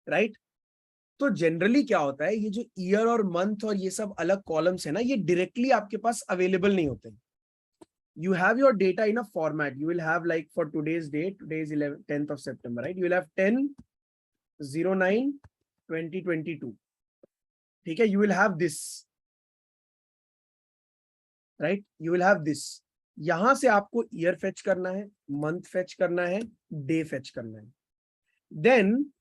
right? तो जनरली क्या होता है, ये जो ईयर और मंथ और ये सब अलग कॉलम्स है ना, ये डायरेक्टली आपके पास अवेलेबल नहीं होते. You have your data in a format. You will have, like, for today's date, today is 10th of September, right? You will have 10/09/2022. ठीक है? You will have this, right? You will have this. यहां से आपको year fetch करना है, month fetch करना है, day fetch करना है. Then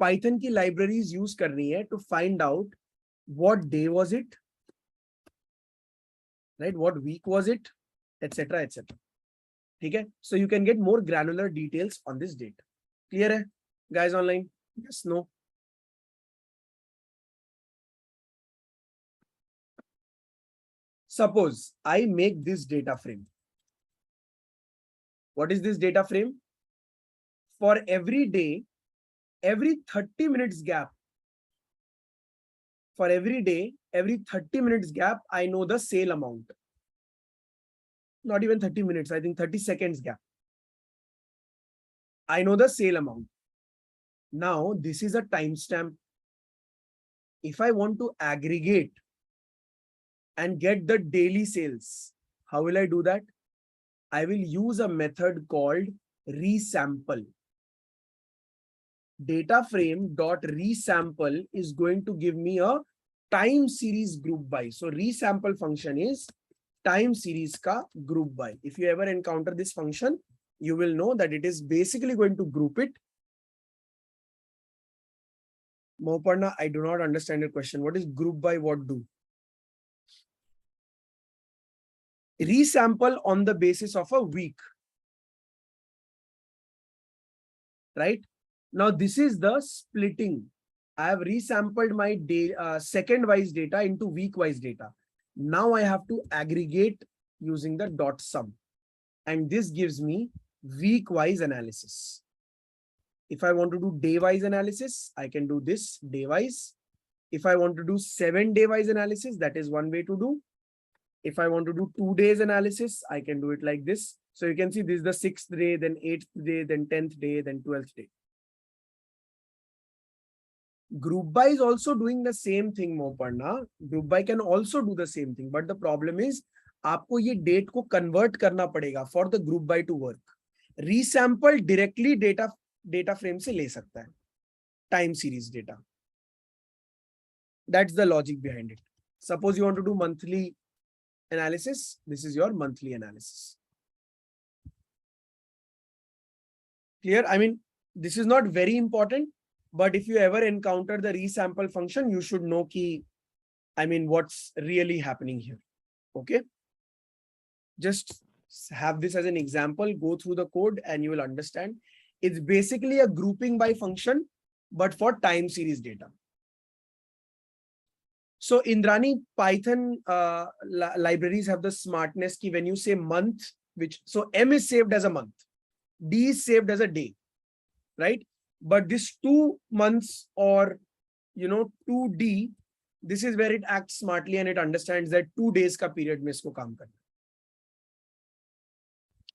Python की लाइब्रेरीज यूज करनी है to find out what day was it, right? What week was it, etc etc. ठीक है? So you can get more granular details on this date. Clear है? Guys online? Yes, no? Suppose I make this data frame. What is this data frame? For every day, every 30 minutes gap, for every day, every 30 minutes gap, I know the sale amount. Not even 30 minutes, I think 30 seconds gap. I know the sale amount. Now, this is a timestamp. If I want to aggregate and get the daily sales, how will I do that? I will use a method called resample. Data frame dot resample is going to give me a time series group by. So resample function is time series ka group by. If you ever encounter this function, you will know that it is basically going to group it. Moparna, I do not understand your question. What is group by? What do? Resample on the basis of a week. Right? Now, this is the splitting. I have resampled my day, second-wise data into week-wise data. Now I have to aggregate using the dot sum. And this gives me week-wise analysis. If I want to do day-wise analysis, I can do this day-wise. If I want to do 7-day-wise analysis, that is one way to do. If I want to do 2 days analysis, I can do it like this. So you can see this is the 6th day, then 8th day, then 10th day, then 12th day. Group by is also doing the same thing, Moparna. Group by can also do the same thing, but the problem is आपको ये date को convert करना पड़ेगा for the group by to work. Resample directly data frame से ले सकता है, time series data. That's the logic behind it. Suppose you want to do monthly analysis. This is your monthly analysis. Clear? I mean, this is not very important, but if you ever encounter the resample function, you should know what's really happening here. Okay. Just have this as an example, go through the code and you will understand. It's basically a grouping by function, but for time series data. So Indrani, Python libraries have the smartness ki when you say month, so M is saved as a month, D is saved as a day, right? But this 2 months or 2D, this is where it acts smartly and it understands that 2 days ka period mein isko kaam karna.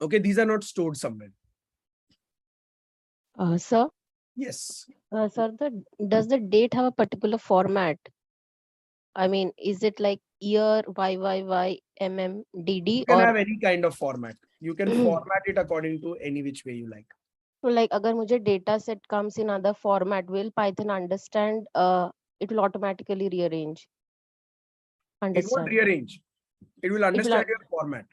Okay, these are not stored somewhere. Sir, Yes. sir, does the date have a particular format? I mean, is it like year, YYY, DD, You can or have any kind of format. You can format it according to any which way you like. so like agar mujhe data set comes in other format, will Python understand? It will automatically rearrange. It won't Understand. rearrange. It will understand your format.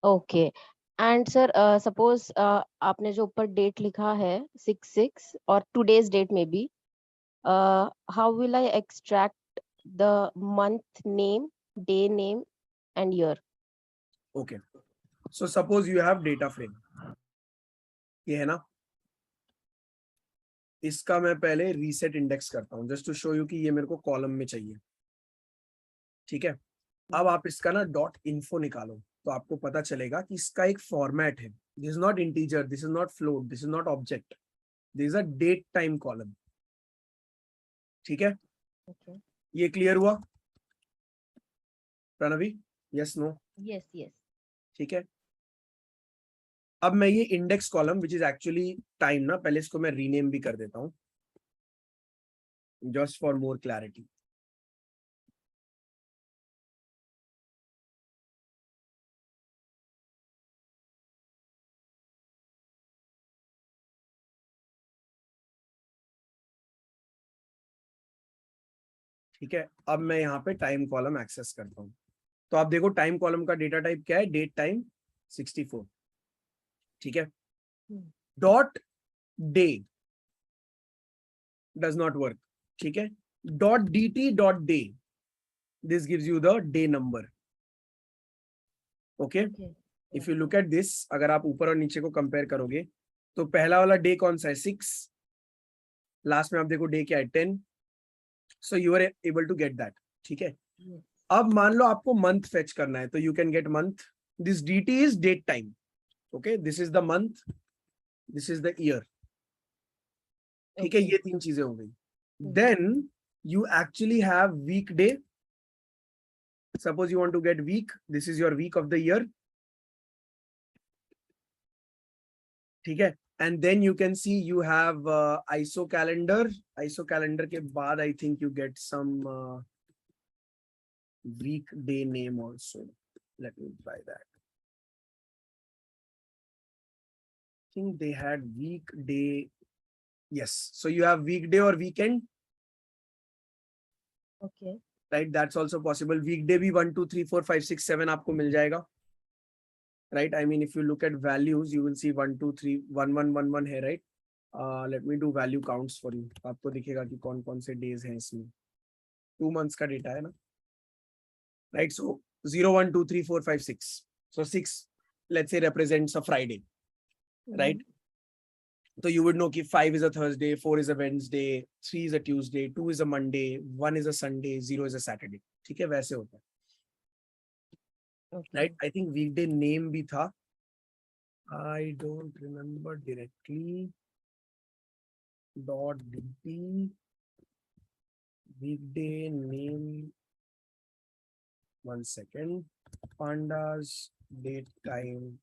Okay. And sir, suppose आपने जो ऊपर date लिखा है 6/6 or today's date maybe, how will I extract the month name, day name, and year? Okay. So suppose you have data frame. ये है ना? इसका मैं पहले reset index करता हूँ, just to show you कि ये मेरे को column में चाहिए. ठीक है? अब आप इसका ना .info निकालो, तो आपको पता चलेगा कि इसका एक format है. This is not integer, this is not float, this is not object. This is a date time column. ठीक है? Okay. ये clear हुआ? Pranavi? Yes, no? Yes, yes. ठीक है? अब मैं ये index column which is actually time ना, पहले इसको मैं रीनेम भी कर देता हूं जस्ट फॉर मोर क्लैरिटी. ठीक है, अब मैं यहाँ पे टाइम कॉलम एक्सेस करता हूं. तो आप देखो टाइम कॉलम का डेटा टाइप क्या है, डेट टाइम 64. ठीक है, dot day does not work. ठीक है, dot dt dot day, this gives you the day number. Okay, if you look at this, अगर आप ऊपर और नीचे को कंपेयर करोगे तो पहला वाला डे कौन सा है, 6. लास्ट में आप देखो डे क्या है 10, so you are able to get that. ठीक है. Yes. अब मान लो आपको मंथ फेच करना है, तो you can get month. This dt is date time. Okay, this is the month, this is the year. ठीक है, Okay. ये 3 चीजें हो गई. Then you actually have weekday. Suppose you want to get week, this is your week of the year. ठीक है. And then you can see you have ISO calendar. ISO calendar के बाद I think you get some weekday name also. Let me try that. I think they had weekday. Yes. So you have weekday or weekend. Okay. Right, that's also possible. Weekday भी 1 2 3 4 5 6 7 आपको मिल जाएगा. Right, I mean if you look at values you will see 1 2 3 1 1 1 1 है. Right, let me do value counts for you. आपको दिखेगा कि कौन कौन से days हैं इसमें. 2 months का data है ना. Right, so 0 1 2 3 4 5 6. So 6 let's say represents a Friday. Right, so you would know कि 5 is a Thursday, 4 is a Wednesday, 3 is a Tuesday, 2 is a Monday, 1 is a Sunday, 0 is a Saturday. ठीक है, वैसे होता है. Okay. Right, I think weekday name भी था. I don't remember directly. Dot dt weekday name. 1 second. Pandas date time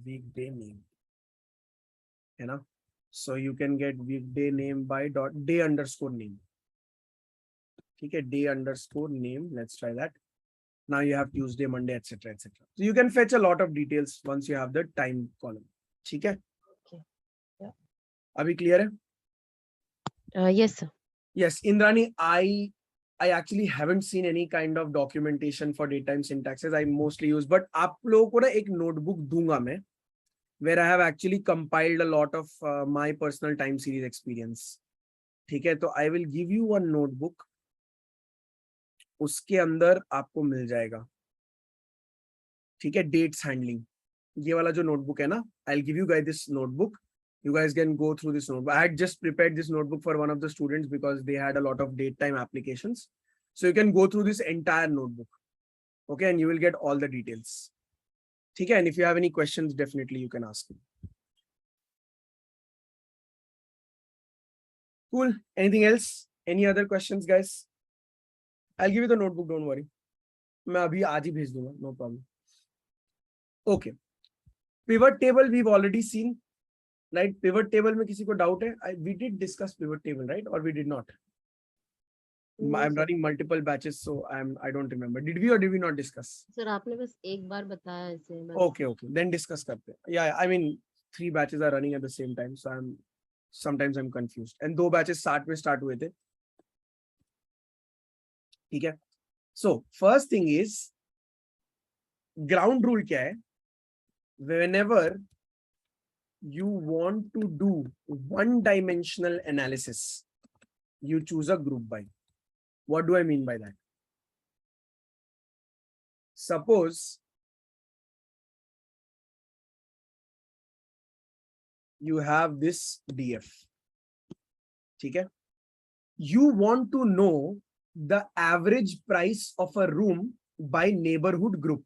weekday name. है ना? So you can get weekday name by dot day underscore name. ठीक है, day underscore name. Let's try that. Now you have Tuesday, Monday, etc. etc. So you can fetch a lot of details once you have the time column. ठीक है? Okay. Yeah. अभी clear है? Yes, sir. Yes, Indrani, I actually haven't seen any kind of documentation for datetime syntaxes. I mostly use, but आप लोगों को ना एक notebook दूंगा मैं, where I have actually compiled a lot of my personal time series experience. ठीक है, तो I will give you one notebook. उसके अंदर आपको मिल जाएगा. ठीक है, dates handling. ये वाला जो notebook है ना, I'll give you guys this notebook. You guys can go through this notebook. I had just prepared this notebook for one of the students because they had a lot of date time applications. So you can go through this entire notebook. Okay, and you will get all the details. Okay, and if you have any questions, definitely you can ask me. Cool. Anything else? Any other questions, guys? I'll give you the notebook, don't worry. मैं अभी आज ही भेज दूंगा, no problem. Okay. Pivot table we've already seen. Right, pivot table में किसी को doubt है? We did discuss pivot table, right? Or we did not? No, I'm sir. running multiple batches, so I don't remember. Did we or did we not discuss? Sir, आपने बस एक बार बताया ऐसे बस. Okay, then discuss करते हैं. Yeah, I mean 3 batches are running at the same time, so sometimes I'm confused. And 2 batches start में start हुए थे. ठीक है. So first thing is ground rule क्या है? Whenever you want to do one-dimensional analysis, you choose a group by. What do I mean by that? Suppose you have this DF. ठीक है? You want to know the average price of a room by neighborhood group.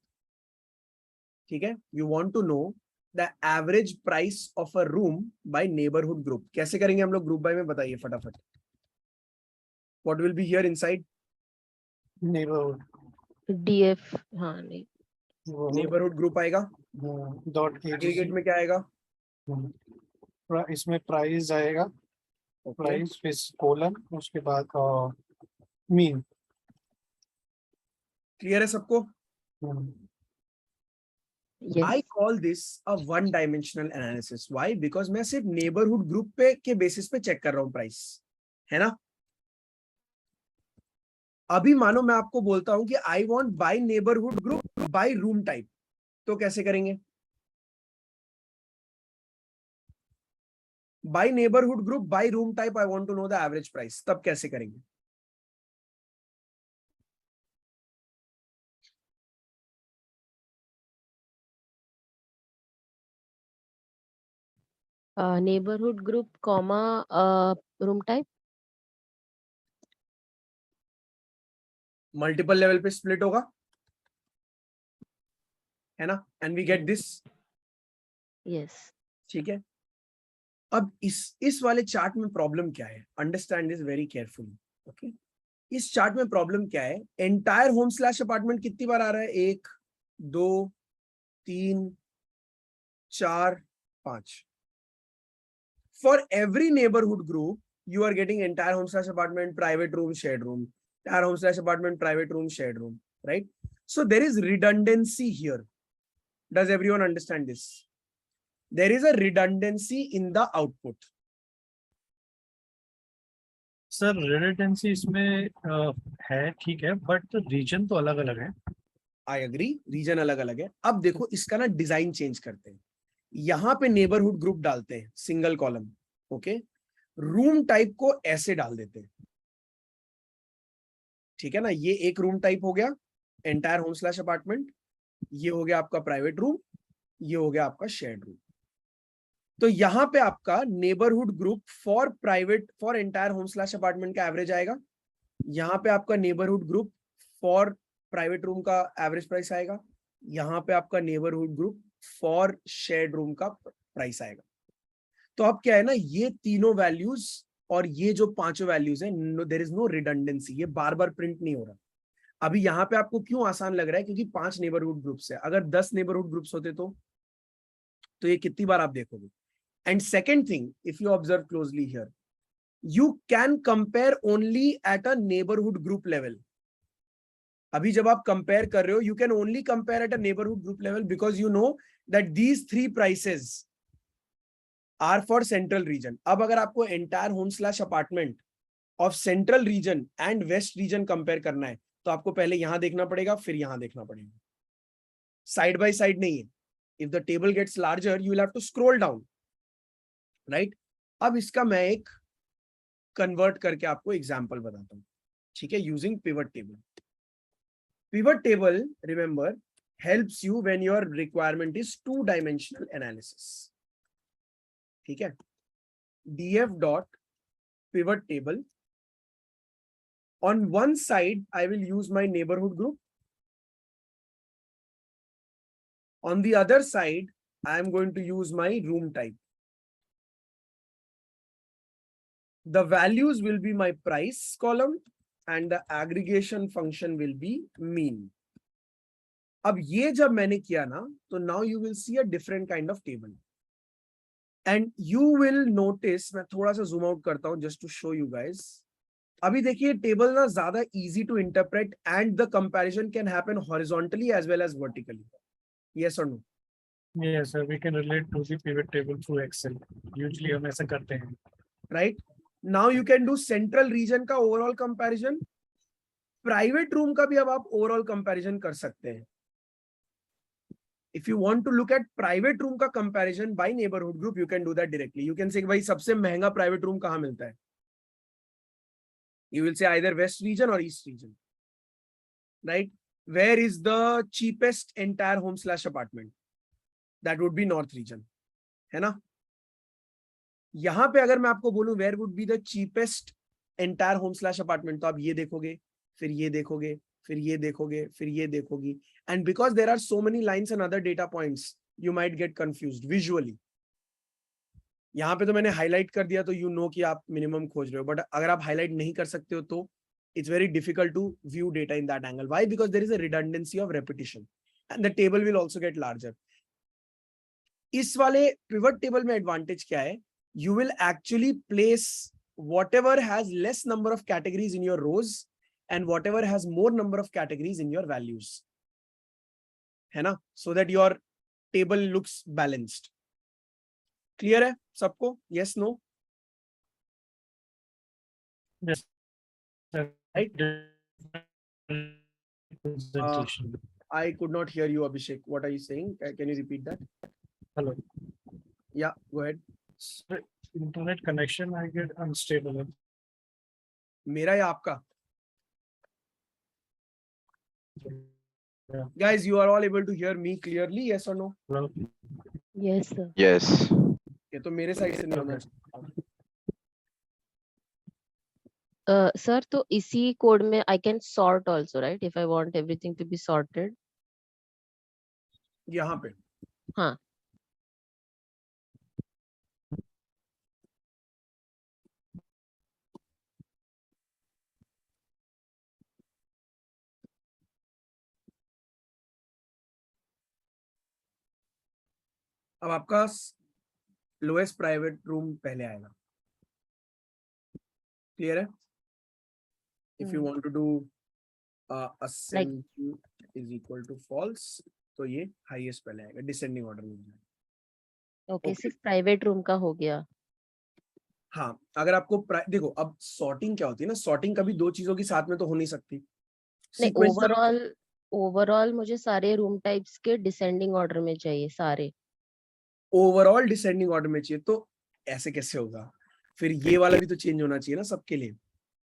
ठीक है? You want to know the average price of a room by neighborhood group. कैसे करेंगे हम लोग group by में बताइए फटाफट. What will be here inside? Neighborhood. DF. हाँ नहीं. Neighborhood group आएगा. Dot Aggregate में क्या आएगा? इसमें प्राइस आएगा. Okay. प्राइस फिर कोलन उसके बाद मीन. Clear है सबको? Yes. I call this a one-dimensional analysis. Why? Because मैं सिर्फ neighborhood group पे के basis पे check कर रहा हूँ price, है ना? अभी मानो मैं आपको बोलता हूँ कि I want by neighborhood group by room type, तो कैसे करेंगे? By neighborhood group by room type, I want to know the average price. तब कैसे करेंगे? Neighborhood group, comma, room type. Multiple level पे स्प्लिट होगा, है ना, and we get this. Yes. ठीक है, अब इस वाले चार्ट में प्रॉब्लम क्या है, understand this very carefully. Okay, इस चार्ट में प्रॉब्लम क्या है, एंटायर होम स्लैश अपार्टमेंट कितनी बार आ रहा है, 1 2 3 4 5। For every neighbourhood group you are getting entire home slash apartment, private room, shared room, entire home slash apartment, private room, shared room, right? So there is redundancy here. Does everyone understand this? There is a redundancy in the output. Sir redundancy इसमें है, ठीक है, but reason तो अलग अलग है। I agree, reason अलग अलग है। अब देखो इसका ना डिजाइन चेंज करते हैं, यहां पे नेबरहुड ग्रुप डालते हैं single column, okay, room type को ऐसे डाल देते हैं, ठीक है ना, ये एक रूम टाइप हो गया एंटायर होम स्लैश अपार्टमेंट, ये हो गया आपका प्राइवेट रूम, ये हो गया आपका शेयर्ड रूम। तो यहां पे आपका neighbourhood group for private for entire home slash apartment का एवरेज आएगा, यहां पे आपका neighbourhood group for private room का एवरेज प्राइस आएगा, यहां पे आपका neighbourhood group for shared room का प्राइस आएगा। तो अब क्या है ना, ये तीनों वैल्यूज और ये जो पांचों वैल्यूज है, देयर इज नो रिडंडेंसी, ये बार बार प्रिंट नहीं हो रहा। अभी यहाँ पे आपको क्यों आसान लग रहा है, क्योंकि 5 नेबरहुड ग्रुप्स है, अगर 10 नेबरहुड ग्रुप्स होते तो ये कितनी बार आप देखोगे। And second thing, if you observe closely here, you can compare only at a neighborhood group level. अभी जब आप कंपेयर कर रहे हो, you can only compare at a neighborhood group level because you know that these 3 prices are for central region. अब अगर आपको entire home slash apartment of central region and west region compare करना है, तो आपको पहले यहां देखना पड़ेगा, फिर यहां देखना पड़ेगा, साइड बाय साइड नहीं है। If the table gets larger, you will have to scroll down, right? अब इसका मैं एक कन्वर्ट करके आपको एग्जांपल बताता हूं, ठीक है, using pivot table. Pivot table, remember, helps you when your requirement is 2-dimensional analysis, ठीक है। df dot pivot table, on one side I will use my neighbourhood group, on the other side I am going to use my room type. The values will be my price column and the aggregation function will be mean. अब ये जब मैंने किया ना, तो now you will see a different kind of table and you will notice, मैं थोड़ा सा zoom out करता हूं just to show you guys. अभी देखिए टेबल ना ज्यादा easy to interpret and the comparison can happen horizontally as well as vertically. Yes or no? Yes sir, we can relate to the pivot table through Excel. Usually हम ऐसा करते हैं, Right? Now you can do central region का overall comparison, private room का भी अब आप overall comparison कर सकते हैं। If you want to look at private room का comparison by neighborhood group, you can do that directly. You can say भाई सबसे महंगा private room कहाँ मिलता है? You will say either west region or east region, right? Where is the cheapest entire home slash apartment? That would be north region, है ना? यहाँ पे अगर मैं आपको बोलूं where would be the cheapest entire home slash apartment, तो आप ये देखोगे, फिर ये देखोगे, फिर ये देखोगे, फिर ये देखोगी, and because there are so many lines and other data points, you might get confused visually. यहाँ पे तो मैंने हाईलाइट कर दिया, तो you know कि आप मिनिमम खोज रहे हो, बट अगर आप हाईलाइट नहीं कर सकते हो तो it's very difficult to view data in that angle. Why? Because there is a redundancy of repetition and the table will also get larger. इस वाले pivot table में advantage क्या है? You will actually place whatever has less number of categories in your rows and whatever has more number of categories in your values, है ना? So that your table looks balanced. Clear है सबको? Yes, no? yes sir. Right? Presentation. I could not hear you, Abhishek. What are you saying? Can you repeat that? Hello. Yeah, go ahead. Sir, internet connection I get unstable. मेरा या आपका? Yeah. Guys, you are all able to hear me clearly, yes or no? Hello. Yes, sir. Yes. ये तो मेरे side से नहीं होना चाहिए। सर तो इसी कोड में I can sort also right if I want everything to be sorted. यहाँ पे हाँ. अब आपका लोएस्ट प्राइवेट रूम पहले आएगा. क्लियर है? If you want to do ascend is equal to false, तो ये हाईएस्ट पहले आएगा, डिसेंडिंग ऑर्डर में. Okay, Okay. सिर्फ प्राइवेट रूम का हो गया. हाँ, अगर आपको देखो अब सॉर्टिंग क्या होती है ना, सॉर्टिंग कभी दो चीजों के साथ में तो हो नहीं सकती. नहीं, Sequential- ओवरऑल मुझे सारे रूम टाइप्स के डिसेंडिंग ऑर्डर में चाहिए सारे. ओवरऑल डिसेंडिंग ऑर्डर में चाहिए, तो ऐसे कैसे होगा? फिर ये वाला भी तो चेंज होना चाहिए ना सबके लिए.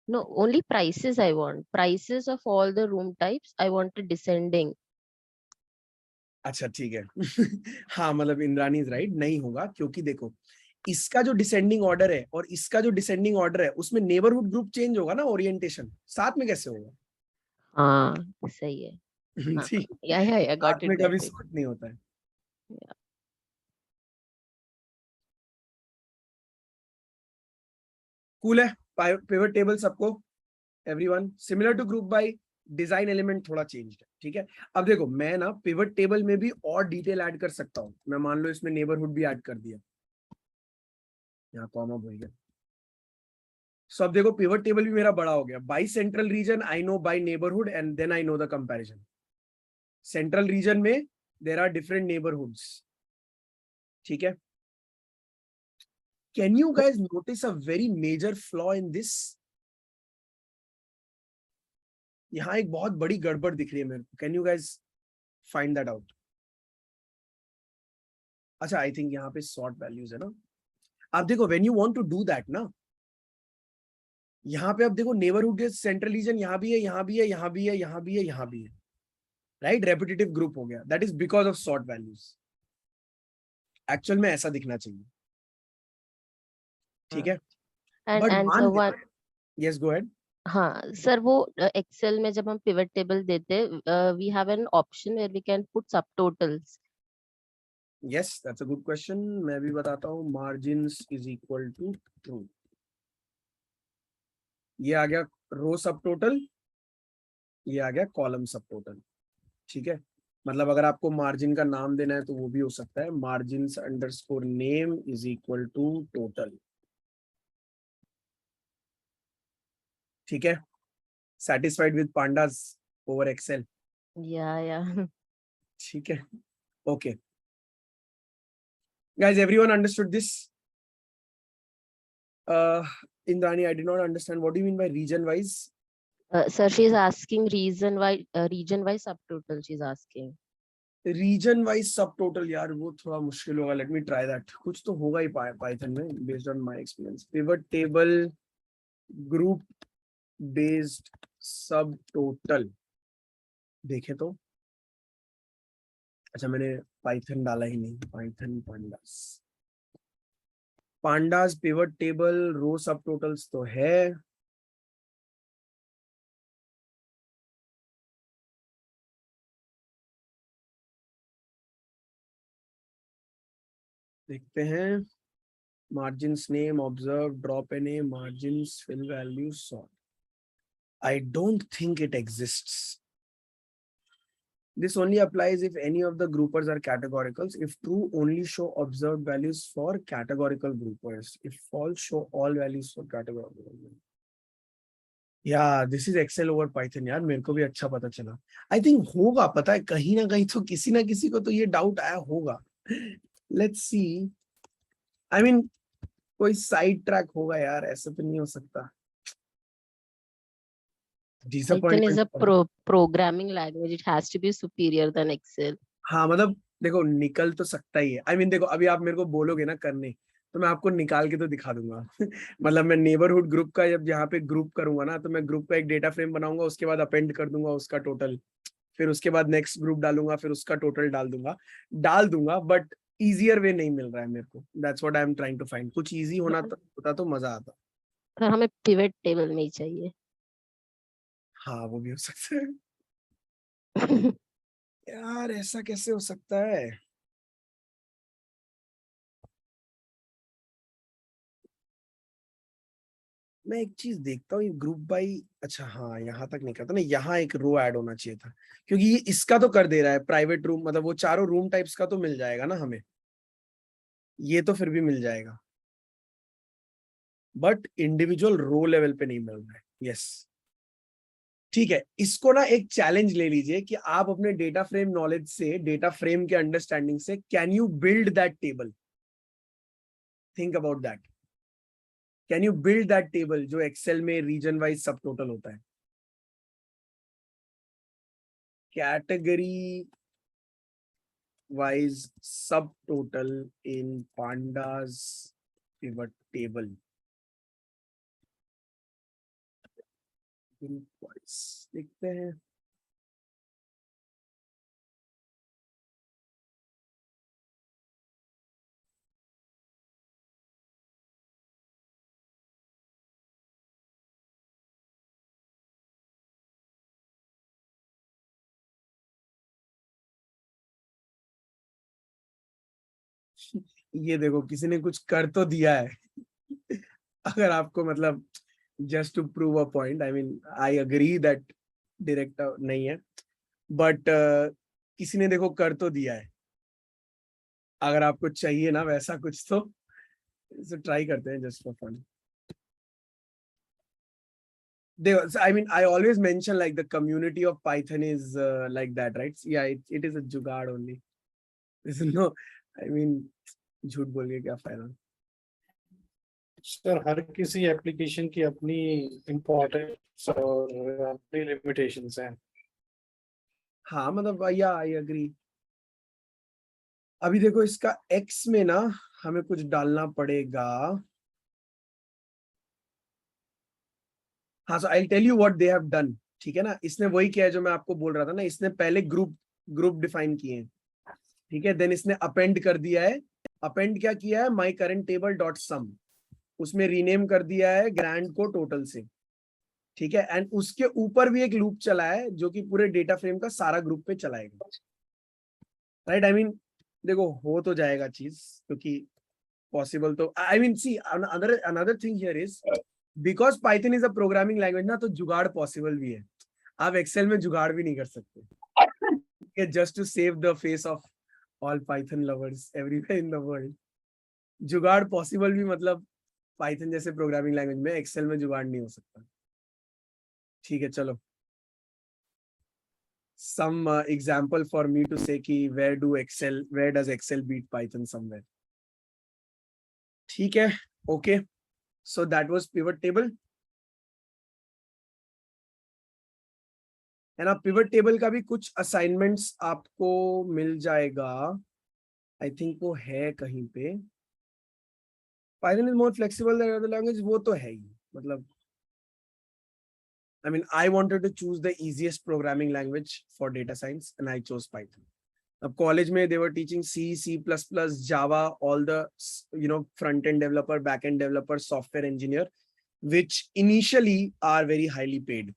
No, only prices I want. Prices of all the room types I want it descending. अच्छा ठीक है. हाँ मतलब इंद्रानी इज राइट, नहीं होगा क्योंकि देखो इसका जो डिसेंडिंग ऑर्डर है और इसका जो डिसेंडिंग ऑर्डर है उसमें नेबरहुड ग्रुप चेंज होगा ना, ओरिएंटेशन साथ में कैसे होगा? हाँ सही है. हाँ, ठीक, या साथ got में it, कभी got it. सॉर्ट नहीं होता है. Yeah. कूल है. पिवट टेबल सबको, everyone similar to group by, design element थोड़ा चेंज है. ठीक है, अब देखो मैं ना पिवट टेबल में भी और डिटेल ऐड कर सकता हूँ. मैं मान लो इसमें नेबरहुड भी ऐड कर दिया, यहाँ कॉमा भूल गया. सो अब देखो पिवट टेबल भी मेरा बड़ा हो गया. By central region I know by neighbourhood and then I know the comparison. Central region में देयर आर डिफरेंट नेबरहुड्स. ठीक है, can you guys notice a very major flaw in this? यहाँ एक बहुत बड़ी गड़बड़ दिख रही है मेरे को. Can you guys find that out? अच्छा आई थिंक यहाँ पे सॉर्ट वैल्यूज है ना. आप देखो when you want to do that ना, यहाँ पे अब देखो नेबरहुड सेंट्रल रीजन यहाँ भी है, यहाँ भी है, यहाँ भी है, यहाँ भी है, यहाँ भी है. राइट, रेपिटेटिव ग्रुप हो गया. That is because of sort values. Actual में ऐसा दिखना चाहिए. ठीक है, And बट and मान one, यस गो अहेड. हाँ सर, वो एक्सेल में जब हम पिवट टेबल देते we have an option where we can put subtotals. Yes that's a good question. मैं भी बताता हूँ. Margins is equal to true. ये आ गया रो सब टोटल, ये आ गया कॉलम सब टोटल. ठीक है, मतलब अगर आपको मार्जिन का नाम देना है तो वो भी हो सकता है. Margins underscore name is equal to total. ठीक है, satisfied with pandas over excel? या ठीक है, okay guys, everyone understood this? Indrani, I did not understand what do you mean by region wise. Sir she is asking region wise subtotal she is asking. Region wise subtotal, यार वो थोड़ा मुश्किल होगा. Let me try that. कुछ तो होगा ही Python में based on my experience. Pivot table group based subtotal देखे तो. अच्छा मैंने पाइथन डाला ही नहीं. Python pandas pivot table row subtotals तो है. देखते हैं. Margins name observe drop N A margins fill value sort. I don't think it exists. This only applies if any of the groupers are categoricals. If true, only show observed values for categorical groupers. If false, show all values for categorical. Yeah, this is Excel over Python. यार मेरे को भी अच्छा पता चला. I think होगा, पता है कहीं ना कहीं तो किसी ना किसी को तो ये डाउट आया होगा. Let's see. I mean कोई साइड ट्रैक होगा यार, ऐसा तो नहीं हो सकता. Python is a Disappointment. programming language. It has to be superior than Excel. हाँ मतलब देखो निकल तो सकता ही है. आई मीन देखो अभी आप मेरे को बोलोगे ना करने, तो मैं आपको निकाल के तो दिखा दूंगा. मतलब मैं नेबरहुड ग्रुप का जब यहाँ पे ग्रुप करूंगा ना, तो मैं ग्रुप का एक डेटा फ्रेम बनाऊंगा, उसके बाद अपेंड कर दूंगा उसका टोटल, फिर उसके बाद नेक्स्ट ग्रुप डालूंगा, फिर उसका टोटल डाल दूंगा. बट इजियर वे नहीं मिल रहा है मेरे को, that's what I am trying to find. कुछ इजी होता तो मजा आता। सर हमें पिवट टेबल में ही चाहिए। हाँ वो भी हो सकता है यार, ऐसा कैसे हो सकता है? मैं एक चीज देखता हूँ, ये ग्रुप बाई, अच्छा हाँ यहाँ तक नहीं करता ना, यहाँ एक रो ऐड होना चाहिए था, क्योंकि ये इसका तो कर दे रहा है प्राइवेट रूम, मतलब वो चारों रूम टाइप्स का तो मिल जाएगा ना हमें, ये तो फिर भी मिल जाएगा, बट इंडिविजुअल रो लेवल पे नहीं मिल रहा है। यस ठीक है, इसको ना एक चैलेंज ले लीजिए कि आप अपने डेटा फ्रेम नॉलेज से, डेटा फ्रेम के अंडरस्टैंडिंग से, can you build that table? Think about that. Can you build that table जो एक्सेल में रीजन वाइज सब टोटल होता है? Category wise subtotal in pandas pivot table, group wise देखते हैं। ये देखो किसी ने कुछ कर तो दिया है अगर आपको मतलब just to prove a point, I mean I agree that direct नहीं है, बट किसी ने देखो कर तो दिया है। अगर आपको चाहिए ना वैसा कुछ तो ट्राई करते हैं just for fun. I mean, I always mention like the community of Python is like that, right? Yeah, it is a jugaad only. There's no, I mean, झूठ बोल के क्या फायदा? सर हर किसी एप्लीकेशन की अपनी इम्पोर्टेंस और अपनी लिमिटेशंस हैं। हाँ मतलब या आई एग्री। अभी देखो इसका x में ना हमें कुछ डालना पड़ेगा। हाँ, so I tell you what they have done. ठीक है ना, इसने वही किया है जो मैं आपको बोल रहा था ना, इसने पहले ग्रुप डिफाइन किए हैं, ठीक है, देन इसने अपेंड कर दिया है। अपेंड क्या किया है? माई करंट टेबल डॉट सम, उसमें रीनेम कर दिया है ग्रैंड को टोटल से, ठीक है, एंड उसके ऊपर भी एक लूप चला है जो कि पूरे डेटा फ्रेम का सारा ग्रुप पे चलाएगा, राइट? आई मीन देखो हो तो जाएगा चीज, क्योंकि पॉसिबल तो, I mean see another thing here is, because Python is a programming language ना, तो जुगाड़ पॉसिबल भी है। आप एक्सेल में जुगाड़ भी नहीं कर सकते, just to save the face of all Python lovers everywhere in the world. जुगाड़ पॉसिबल भी, मतलब पाइथन जैसे प्रोग्रामिंग लैंग्वेज में एक्सेल में जुगाड़ नहीं हो सकता। ठीक है चलो, some example for me to say कि where does Excel beat Python somewhere? ठीक है, okay, so that was pivot table, है ना? pivot table का भी कुछ assignments आपको मिल जाएगा, I think वो है कहीं पे। Python is more flexible than other language, वो तो है ही, मतलब I mean I wanted to choose the easiest programming language for data science and I chose Python. अब कॉलेज में they were teaching C++, Java, all the front end developer, back end developer, software engineer, which initially are very highly paid,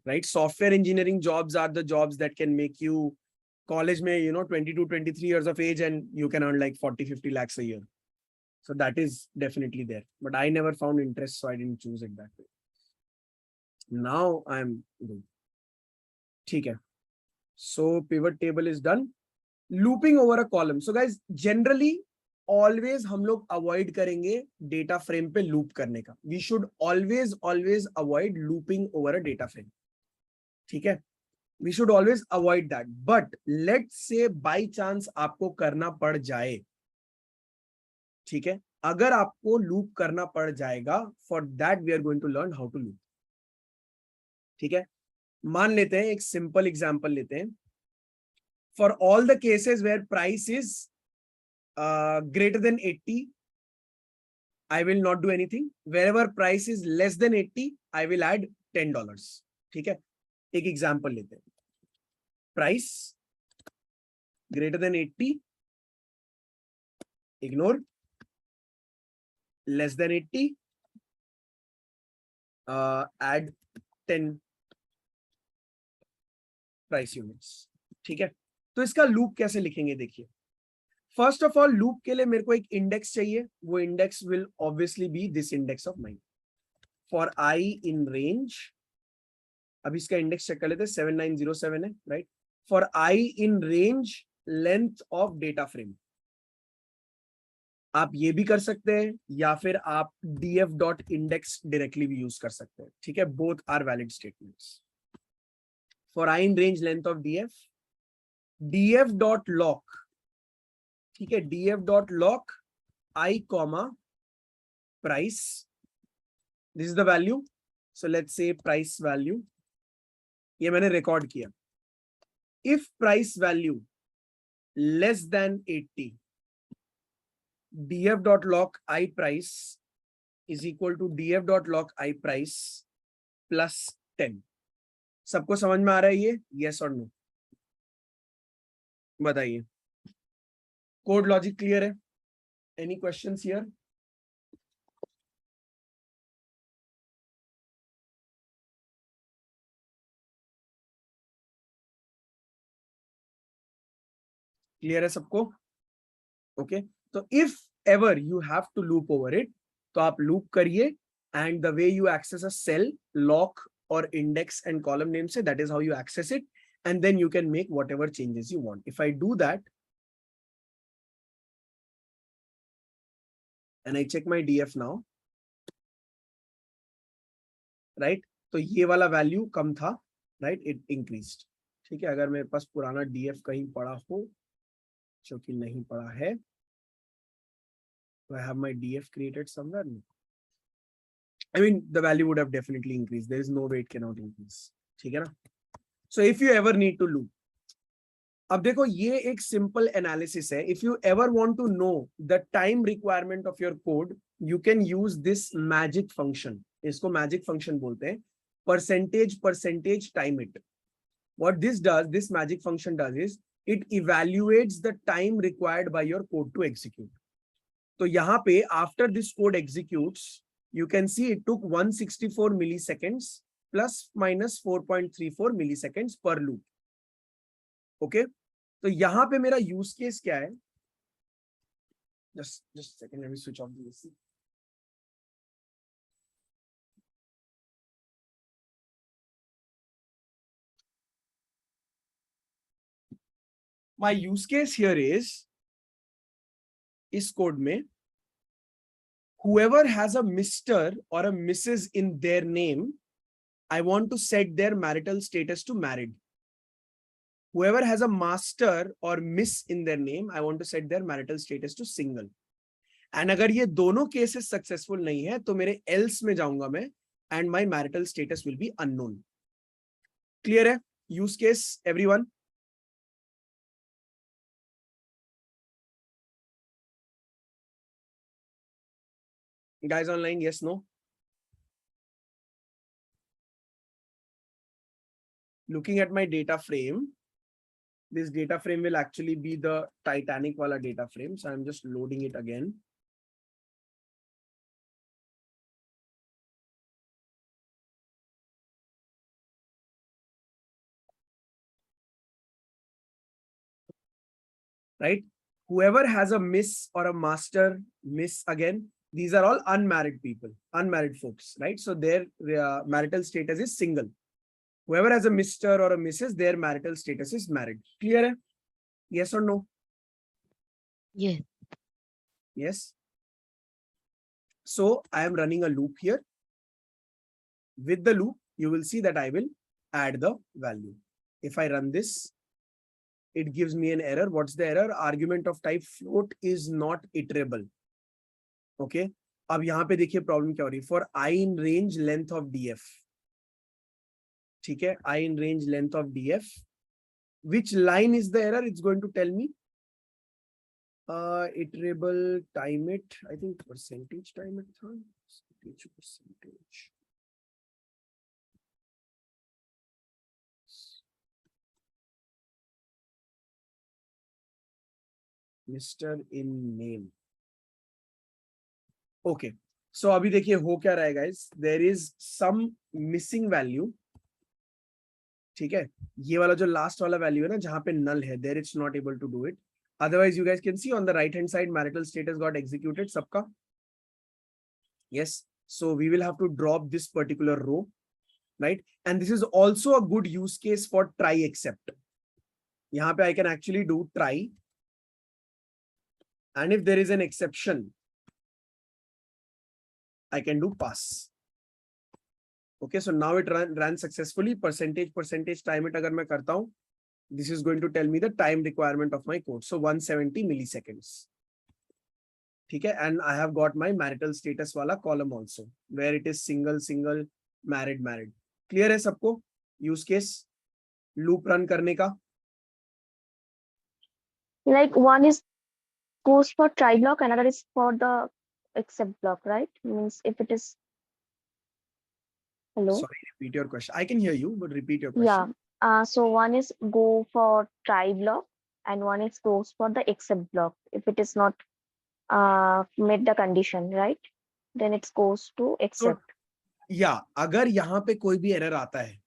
right? Software engineering jobs are the jobs that can make you college में 22, 23 years of age and you can earn like 40, 50 lakhs a year. So that is definitely there, but I never found interest, so I didn't choose it that way. Now I'm good. ठीक है, so pivot table is done. Looping over a column, so guys generally always हम लोग avoid करेंगे data frame पे loop करने का। We should always avoid looping over a data frame, ठीक है, we should always avoid that. But let say by chance आपको करना पड़ जाए, ठीक है, अगर आपको लूप करना पड़ जाएगा, for that we are going to learn how to loop, ठीक है। मान लेते हैं, एक सिंपल एग्जांपल लेते हैं, for all the cases where price is greater than 80, I will not do anything. Wherever price is less than 80, I will add $10. ठीक है, एक एग्जांपल लेते हैं, price greater than 80, Ignore. Less than 80. Add 10 price units. ठीक है, तो इसका loop कैसे लिखेंगे देखिए. फर्स्ट ऑफ ऑल लूप के लिए मेरे को एक इंडेक्स चाहिए. वो index will obviously be this index of mine for I in range. अब इसका इंडेक्स चेक कर लेते हैं. 7907 है, right. For I in range length of data frame. आप ये भी कर सकते हैं या फिर आप df डॉट इंडेक्स डायरेक्टली भी यूज कर सकते हैं. ठीक है, both are valid statements. For I in range length of df dot loc. ठीक है, df dot loc I comma price. This is the value. So let's say price value. ये मैंने रिकॉर्ड किया. If price value less than 80, df dot lock I price is equal to df dot lock I price plus 10. सबको समझ में आ रहा है ये? Yes or no? बताइए. कोड लॉजिक क्लियर है? Any questions here? क्लियर है सबको? ओके, तो if ever you have to loop over it, तो आप लूप करिए. And the way you access a cell, loc और इंडेक्स एंड कॉलम नेम से, that is how you access it, and then you can make whatever changes you want. If I do that and I check my df now, right, तो ये वाला value कम था, right, it increased. ठीक है, अगर मेरे पास पुराना df कहीं पड़ा हो, जो कि नहीं पड़ा है, do I have my df created somewhere? No. I mean, the value would have definitely increased. There is no way it cannot increase. ठीक है ना? So if you ever need to loop, अब देखो ये एक simple analysis है. If you ever want to know the time requirement of your code, you can use this magic function. इसको magic function बोलते हैं. Percentage time it. What this does, this magic function does is it evaluates the time required by your code to execute. तो यहाँ पे after this code executes, you can see it took 164 milliseconds plus minus 4.34 milliseconds per loop. Okay, तो यहाँ पे मेरा use case क्या है? just second, let me switch off the AC. My use case here is इस code में whoever has a Mr. or a Mrs. in their name, I want to set their marital status to married. Whoever has a master or miss in their name, I want to set their marital status to single. And अगर ये दोनों cases successful नहीं है, तो मेरे else में जाऊंगा मैं, and my marital status will be unknown. Clear है? Use case, everyone? Guys online, yes, no? Looking at my data frame, this data frame will actually be the Titanic wala data frame. So I'm just loading it again. Right? Whoever has a miss or a master, miss again, these are all unmarried people, unmarried folks, right? So their marital status is single. Whoever has a Mr. or a Mrs., their marital status is married. Clear? Hai? Yes or no? Yes. Yes. So I am running a loop here. With the loop, you will see that I will add the value. If I run this, it gives me an error. What's the error? Argument of type float is not iterable. Okay. अब यहाँ पे देखिए problem क्या हो रही है. For I in range length of df. ठीक है, I in range length of df. Which line is the error? It's going to tell me. Iterable time it. I think percentage time it. Percentage. Mr. in name. Okay so अभी देखिए हो क्या रहा है guys, there is some missing value, ठीक है, ये वाला जो लास्ट वाला वैल्यू है ना जहां पे नल है, there it's not able to do it, otherwise you guys can see on the right hand side marital status got executed सबका, yes, so we will have to drop this particular row, right, and this is also a good use case for try except, यहाँ पे I can actually do try, and if there is an exception I can do pass. Okay, so now it ran successfully, percentage time it अगर मैं करता हूँ, this is going to tell me the time requirement of my code, so 170 milliseconds, ठीक है, and I have got my marital status वाला column also where it is single married. Clear है सबको use case loop run करने का? Like one is goes for try block, another is for the except block, right? Means if it is, hello? Sorry, repeat your question. I can hear you, but repeat your Yeah. question. So one is go for try block and one is goes for the except block. If it is not met the condition, right? Then it goes to except. या अगर यहाँ पे कोई भी error आता है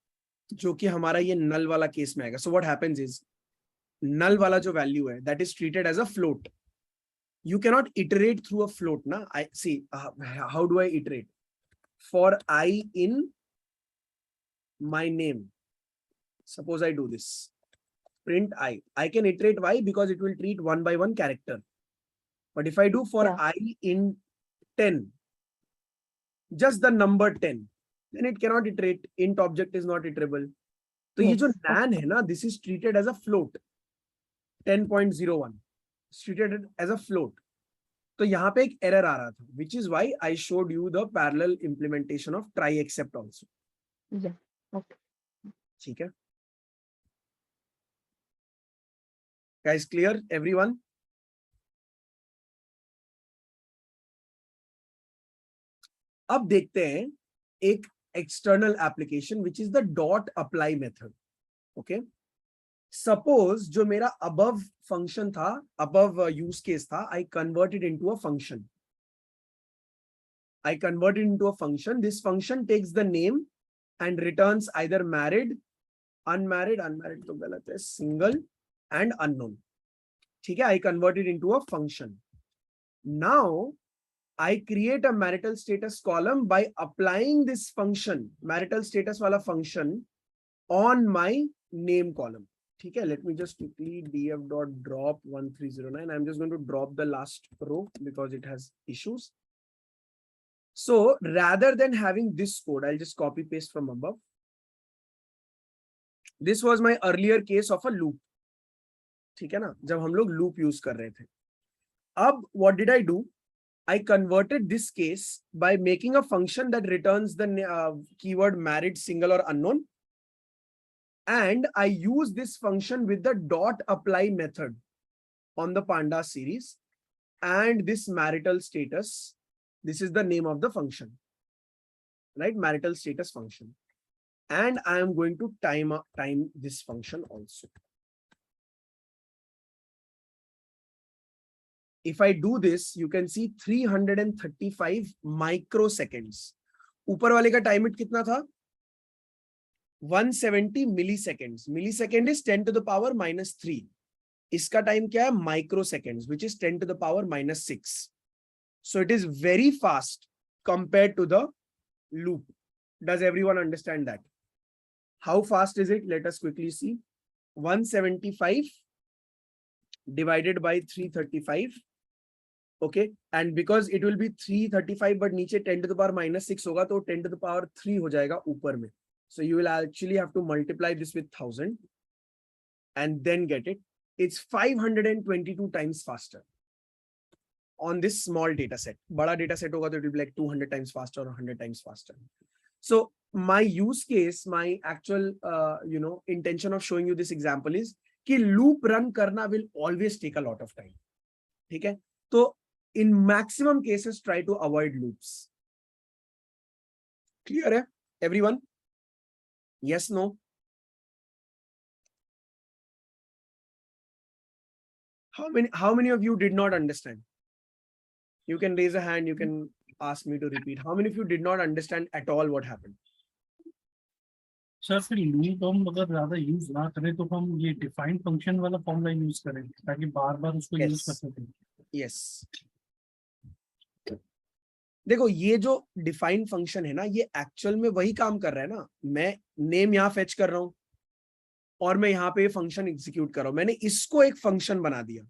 जो कि हमारा ये नल वाला केस में आएगा, so what happens is null वाला जो वैल्यू है that is treated as a float, you cannot iterate through a float na. I see how do I iterate for I in my name, suppose I do this print I can iterate why because it will treat one by one character, but if I do for Yeah. I in 10 just the number 10 then it cannot iterate, int object is not iterable, तो ये जो Yes. nan है ना this is treated as a float 10.01 treated as a float, तो यहाँ पे एक error आ रहा था which is why I showed you the parallel implementation of try except also. Yeah. Okay. ठीक है guys, clear everyone? अब देखते हैं एक external application which is the dot apply method. okay, suppose जो मेरा above function था, above use case था, I converted into a function. I converted into a function. This function takes the name and returns either married, unmarried तो गलत है, single and unknown. ठीक है, I converted into a function. Now I create a marital status column by applying this function, marital status वाला function on my name column. ठीक है, let me just quickly df.drop 1309. I'm just going to drop the last row because it has issues. So rather than having this code, I'll just copy paste from above. This was my earlier case of a loop. ठीक है ना, जब हम लोग loop use कर रहे थे. अब what did I do? I converted this case by making a function that returns the keyword married, single or unknown. And I use this function with the dot apply method on the panda series and this marital status. This is the name of the function, right? Marital status function. And I am going to time this function also. If I do this, you can see 335 microseconds. ऊपर वाले का time it कितना था? 170 milliseconds. Millisecond is 10 to the power minus 3. इसका time क्या है? Microseconds, which is 10 to the power minus 6. So it is very fast compared to the loop. Does everyone understand that? How fast is it? Let us quickly see. 175 divided by 335. Okay, and because it will be 335 but नीचे 10 to the power minus 6 होगा तो 10 to the power 3 हो जाएगा ऊपर में. So you will actually have to multiply this with 1000 and then get it. It's 522 times faster on this small data set. बड़ा data set होगा तो it will be like 200 times faster or 100 times faster. So my use case, my actual intention of showing you this example is कि loop run करना will always take a lot of time. ठीक है, तो in maximum cases try to avoid loops. Clear है everyone? Yes, no? How many of you did not understand? You can raise a hand, you can ask me to repeat? How many of you did not understand at all what happened? Sir फिर loop हम अगर ज्यादा use ना करें तो हम ये defined function वाला फॉर्मूला यूज करें ताकि बार बार उसको यूज कर सकें. Yes. देखो ये जो डिफाइन फंक्शन है ना, ये एक्चुअल में वही काम कर रहा है ना. मैं नेम यहाँ फेच कर रहा हूं और मैं यहाँ पे फंक्शन एग्जीक्यूट कर रहा हूं. मैंने इसको एक फंक्शन बना दिया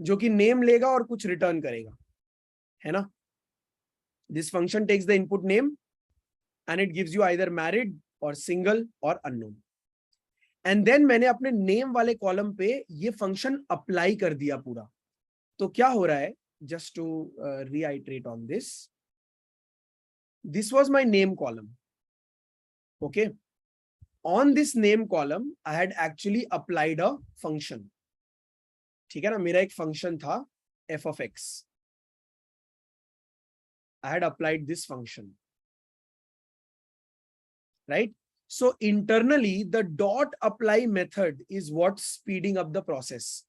जो कि नेम लेगा और कुछ रिटर्न करेगा, है ना. This function takes the input name and it gives you either married or single or unknown. And then मैंने अपने नेम वाले कॉलम पे ये फंक्शन अप्लाई कर दिया पूरा. तो क्या हो रहा है, just to reiterate on this, this was my name column. Okay, on this name column I had actually applied a function. ठीक है ना, मेरा एक फंक्शन था f of x. I had applied this function, right? So internally the dot apply method is what's speeding up the process.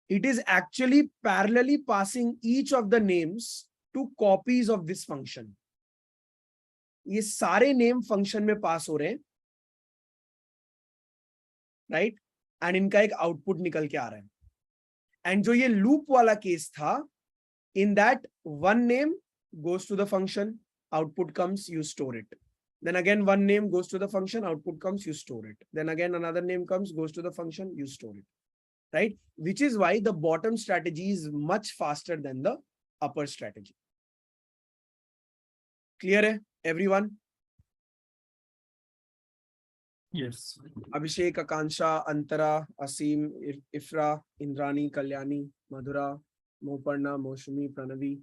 It is actually parallelly passing each of the names to copies of this function. ये सारे name function में पास हो रहे हैं, right, and इनका एक output निकल के आ रहा है. एंड जो ये लूप वाला केस था, in that one name goes to the function, output comes, you store it. Then again one name goes to the function, output comes, you store it. Then again another name comes, goes to the function, you store it. Right? Which is why the bottom strategy is much faster than the upper strategy. Clear hai, everyone? Yes. Abhishek, Akansha, Antara, Asim, Ifra, Indrani, Kalyani, Madhura, Moparna, Moshumi, Pranavi,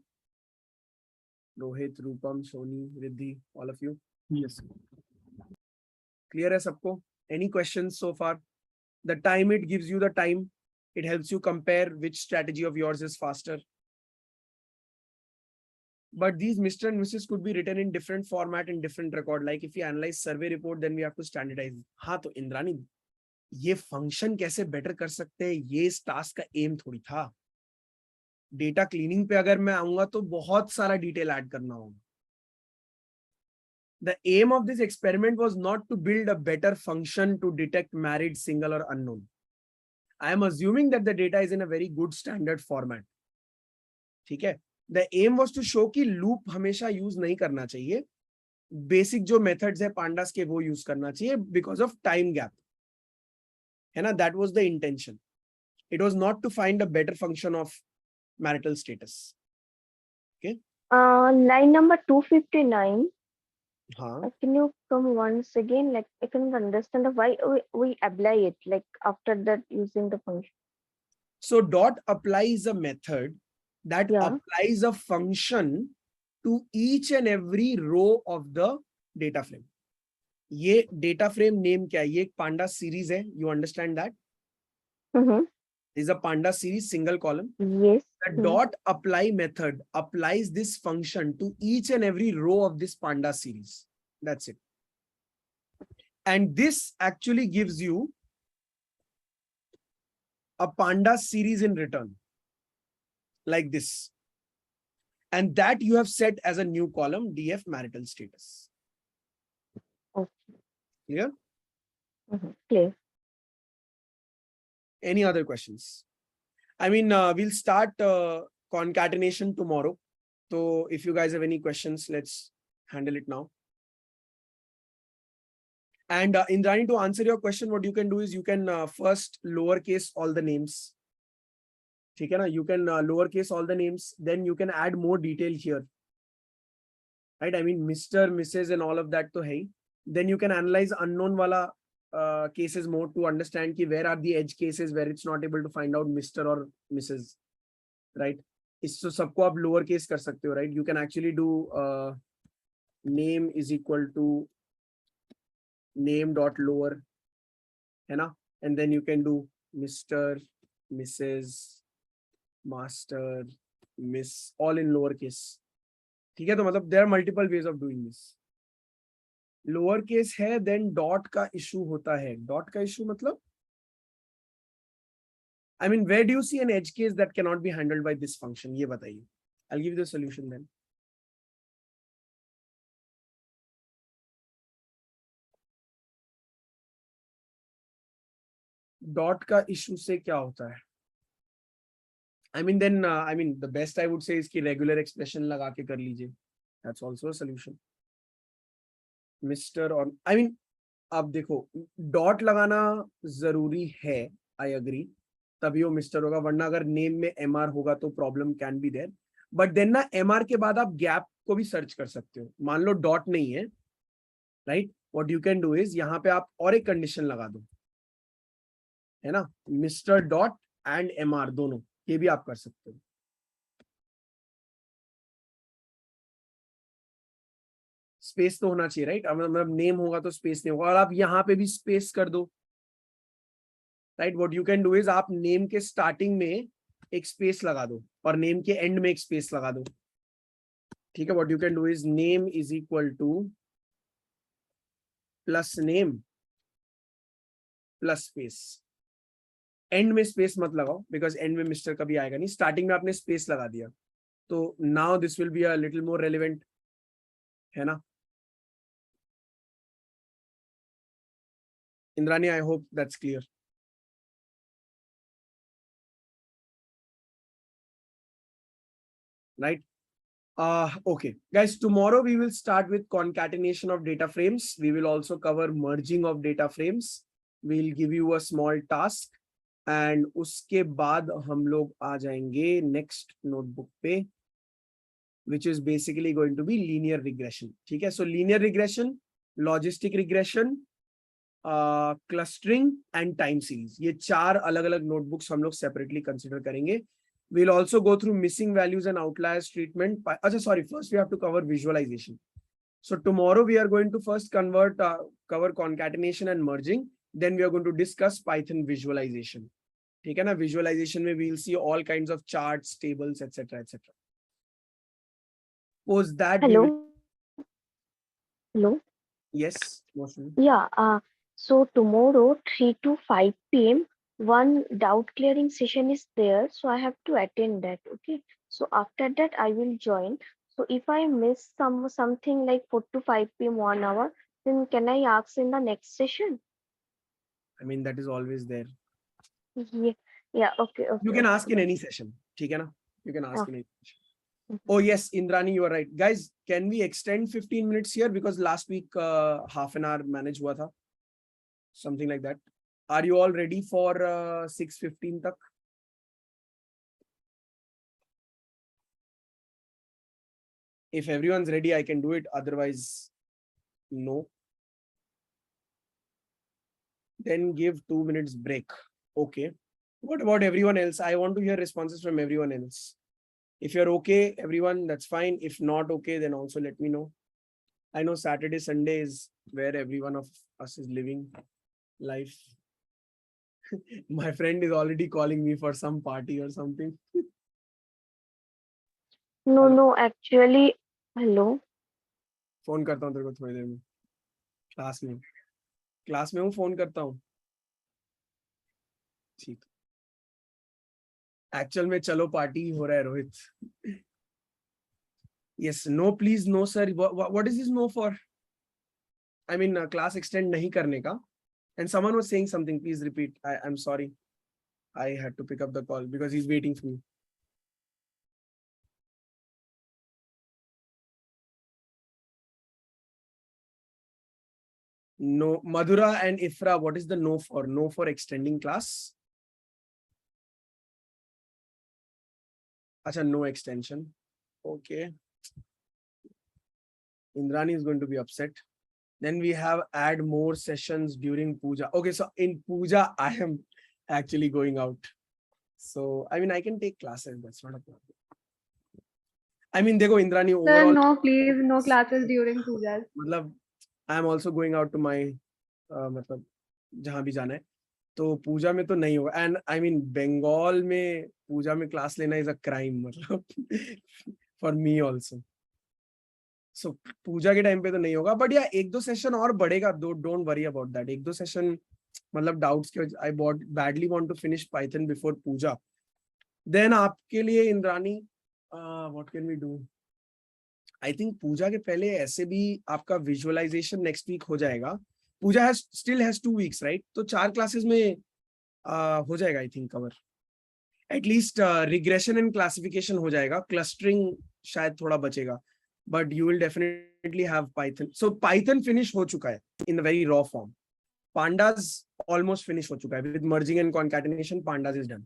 Rohit, Rupam, Soni, Riddhi, all of you. Yes. Clear hai sabko? Any questions so far? The time it gives you the time. It helps you compare which strategy of yours is faster. But these Mr. and Mrs. could be written in different format in different record. Like if you analyze survey report, then we have to standardize. हाँ तो इंद्रानी, ये function कैसे better कर सकते हैं, ये इस task का aim थोड़ी था. Data cleaning पे अगर मैं आऊँगा तो बहुत सारा detail add करना होगा. The aim of this experiment was not to build a better function to detect married, single or unknown. I am assuming that the data is in a very good standard format. ठीक है. The aim was to show कि loop हमेशा use नहीं करना चाहिए. Basic जो methods है pandas के वो use करना चाहिए because of time gap. है ना? That was the intention. It was not to find a better function of marital status. Okay. Line number 259. हाँ. Can you come once again? Like I couldn't understand why we apply it. Like after that using the function. So dot apply is a method that Yeah. applies a function to each and every row of the data frame. ये data frame name क्या है? ये एक panda series है. You understand that? Mm-hmm. This is a panda series single column. Yes. The dot apply method applies this function to each and every row of this panda series. That's it. And this actually gives you a panda series in return, like this. And that you have set as a new column, DF marital status. Okay. Clear? Mm-hmm. Clear. Any other questions? I mean, we'll start concatenation tomorrow. So if you guys have any questions, let's handle it now. And Indrani, to answer your question, what you can do is you can first lowercase all the names. Okay, na? You can lowercase all the names, then you can add more detail here. Right? I mean, Mr., Mrs. and all of that to hai. Then you can analyze unknown wala cases more to understand ki where are the edge cases where it's not able to find out Mr. or Mrs. Right? So सबको आप lower case कर सकते हो, right? You can actually do name is equal to name dot lower, है ना? And then you can do Mr., Mrs., Master, Miss, all in lower case. ठीक है, तो मतलब there are multiple ways of doing this. Lower case है, then dot का issue होता है. Dot का issue मतलब? I mean, where do you see an edge case that cannot be handled by this function? ये बताइए. I'll give you the solution then. Dot का issue से क्या होता है? I mean then I mean the best I would say is कि regular expression लगा के कर लीजिए. That's also a solution. Mr. और I mean अब देखो डॉट लगाना जरूरी है, आई अग्री, तभी वो मिस्टर होगा, वरना अगर नेम में एमआर होगा तो problem can be there. But then ना एमआर के बाद आप गैप को भी सर्च कर सकते हो. मान लो डॉट नहीं है, right, what you can do is यहाँ पे आप और एक कंडीशन लगा दो, है ना, मिस्टर डॉट एंड एमआर दोनों, ये भी आप कर सकते हो. स्पेस तो होना चाहिए, राइट, मतलब नेम होगा तो स्पेस नहीं होगा, और आप यहाँ पे भी स्पेस कर दो, right. What you can do is आप नेम के स्टार्टिंग में एक स्पेस लगा दो और नेम के एंड में एक स्पेस लगा दो, ठीक है. What you can do is name is equal two plus name plus space. And में स्पेस मत लगाओ बिकॉज एंड में मिस्टर कभी आएगा नहीं, स्टार्टिंग में आपने स्पेस लगा दिया, तो now this will be a little more relevant, है ना. Indrani, I hope that's clear. Right. Okay, guys, tomorrow we will start with concatenation of data frames. We will also cover merging of data frames. We'll give you a small task and उसके बाद हम लोग आ जाएंगे next notebook पे, which is basically going to be linear regression. ठीक है, so linear regression, logistic regression, clustering and time series, ये चार अलग अलग notebooks हम लोग separately consider करेंगे. We'll also go through missing values and outliers treatment. Sorry, first we have to cover visualization. So tomorrow we are going to first cover concatenation and merging. Then we are going to discuss Python visualization. ठीक है ना, visualization में we'll see all kinds of charts, tables, etc., etc. Post that. Hello. Hello. Yes, Moshe. Yeah. So tomorrow 3 to 5 p.m. one doubt clearing session is there, so I have to attend that. Okay. So after that I will join. So if I miss something like 4 to 5 p.m. 1 hour, then can I ask in the next session? I mean that is always there. Yeah. Yeah. Okay. Okay. You can okay, ask in okay. any session. ठीक है ना? You can ask in any session. Mhm. Oh yes, Indrani, you are right. Guys, can we extend 15 minutes here because last week half an hour manage हुआ था, something like that. Are you all ready for 6:15 तक? If everyone's ready, I can do it. Otherwise, no. Then give 2 minutes break. Okay. What about everyone else? I want to hear responses from everyone else. If you're okay, everyone, that's fine. If not okay, then also let me know. I know Saturday, Sunday is where everyone of us is living life. My friend is already calling me for some party or something. No, no, actually, hello. Phone करता हूँ तेरे को थोड़ी देर में, class में हूँ, phone करता हूँ. ठीक, एक्चुअल में चलो पार्टी हो रहा है Rohit. Yes, no, please, no sir. What is this no for? I mean class extend नहीं करने का. And someone was saying something. Please repeat. I'm sorry. I had to pick up the call because he's waiting for me. No, Madhura and Ifra, what is the no for? No for extending class? Acha, no extension. Okay. Indrani is going to be upset. Then we have add more sessions during puja. Okay, so in puja, I am actually going out. So, I mean, I can take classes. That's not a problem. I mean, देखो Indrani Sir, overall. no, please, no classes during pujas. मतलब I am also going out to my मतलब जहाँ भी जाना है, तो पूजा में तो नहीं होगा. एंड आई मीन बंगाल में पूजा में क्लास लेना इज अ क्राइम, मतलब फॉर मी ऑल्सो. सो पूजा के टाइम पे तो नहीं होगा, बट या एक दो सेशन और बढ़ेगा. Don't worry about that. एक दो सेशन मतलब डाउट्स के, I badly want to finish Python before Puja. Then आपके लिए Indrani, what can we do? I think Puja के पहले ऐसे भी आपका विजुअलाइजेशन नेक्स्ट वीक हो जाएगा. पूजा still has 2 weeks, right? तो 4 क्लासेस में हो जाएगा I think cover, at least regression and classification हो जाएगा, क्लस्टरिंग शायद थोड़ा बचेगा, but you will definitely have Python. So Python finish हो चुका है in very raw form. pandas almost finished हो चुका है, with merging and concatenation pandas is done.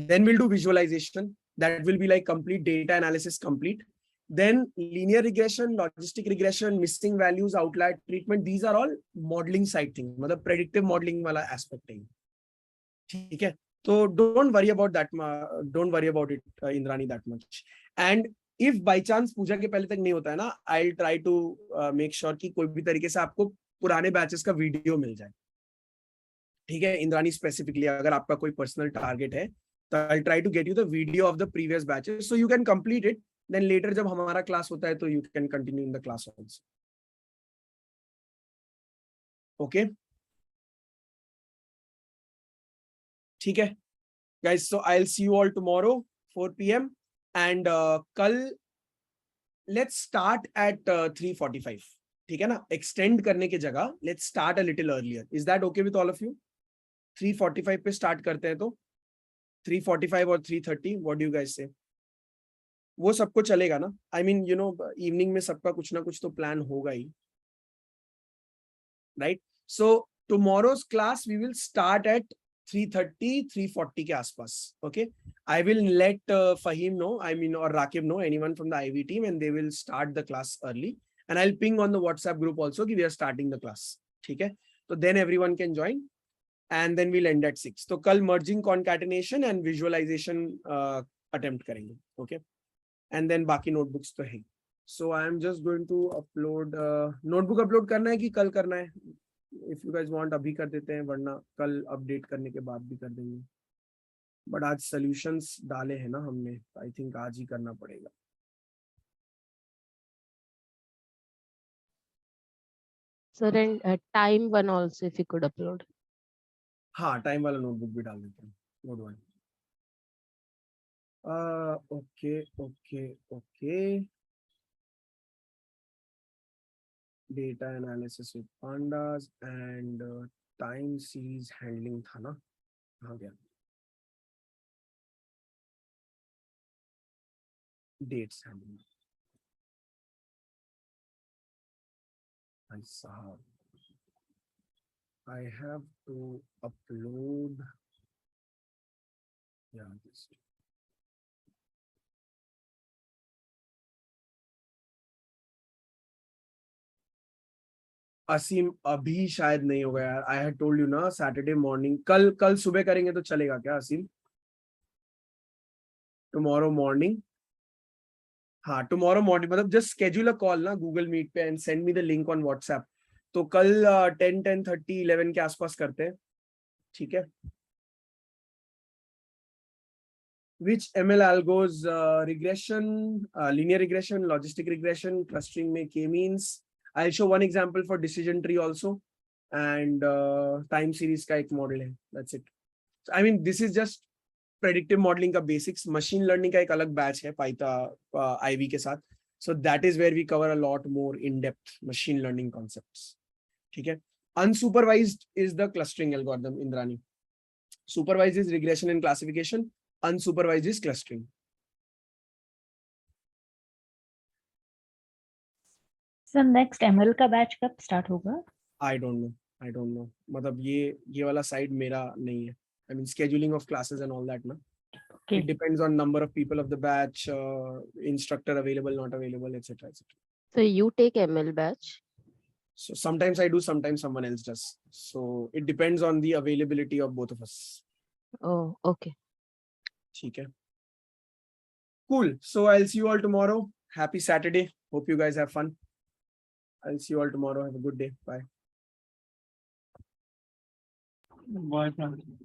Then we'll do visualization, that will be like complete data analysis complete. Then linear regression, logistic regression, missing values, outlier treatment, these are all modeling side things, मतलब predictive modeling वाला aspect है. ठीक है, तो don't worry about that, don't worry about it, Indrani, that much. And if by chance पूजा के पहले तक नहीं होता है ना, I'll try to make sure कि कोई भी तरीके से आपको पुराने बैचेस का वीडियो मिल जाए. ठीक है इंद्रानी, स्पेसिफिकली अगर आपका कोई पर्सनल टारगेट है तो I try to get you the video of the previous batches so you can complete it, then later जब हमारा क्लास होता है तो you can continue in the class also. Okay, ठीक है guys, so I will see you all tomorrow 4 PM and कल let's start at 3:45. ठीक है ना, एक्सटेंड करने की जगह let's start a little earlier. Is that okay with all of you? 3:45 पे स्टार्ट करते हैं तो 3:45 और 3:30, व्हाट डू यू गाइस से? वो सबको चलेगा ना? I mean you know evening में सबका कुछ ना कुछ तो प्लान होगा ही, right? So tomorrow's class we will start at 3:30 3:40 के आसपास. Okay, I will let Faheem know, I mean और Raqib know, anyone from the IV team, and they will start the class early, and I will ping on the WhatsApp group also कि we are starting the class. ठीक है, तो then everyone can join and then we'll end at 6. तो कल merging concatenation and visualization attempt करेंगे. Okay, and then बाकी notebooks तो है. So I am just going to upload notebook upload करना है कि कल करना है? If you guys want अभी कर देते हैं, वरना कल update करने के बाद भी कर देंगे. But आज solutions डाले हैं ना हमने, I think आज ही करना पड़ेगा. Sir, and time one also if you could upload. हाँ, टाइम वाला नोटबुक भी डाल देते हैं. Good one. Okay okay okay, data analysis with pandas and time series handling था ना, कहाँ गया? Dates handling. भाई साहब, I have to upload, yeah, this. असीम अभी शायद नहीं होगा यार. आई हैड टोल्ड यू ना सैटरडे मॉर्निंग, कल सुबह करेंगे तो चलेगा क्या असीम? टुमारो मॉर्निंग, हाँ टुमारो मॉर्निंग, मतलब जस्ट स्केड्यूल अ कॉल ना गूगल मीट पे and send me the link on WhatsApp. तो कल 10:30 11 के आसपास करते हैं. ठीक है. Which ML algos, regression, linear regression, logistic regression, clustering में k-means. I'll show one example for decision tree also, and time series का एक model है. That's it. So, I mean, this is just predictive modeling का basics. Machine learning का एक अलग batch है Python IV के साथ. So that is where we cover a lot more in-depth machine learning concepts. ठीक है. Unsupervised is the clustering algorithm, Indrani. Supervised is regression and classification. Unsupervised is clustering. Sir next ML का batch कब start होगा? I don't know. मतलब ये वाला side मेरा नहीं है. I mean scheduling of classes and all that ना. Okay. It depends on number of people of the batch, instructor available, not available, etc. etc. So you take ML batch. So sometimes I do, sometimes someone else does. So it depends on the availability of both of us. Oh, okay. ठीक है. Cool. So I'll see you all tomorrow. Happy Saturday. Hope you guys have fun. I'll see you all tomorrow. Have a good day. Bye. Bye, Pranjal.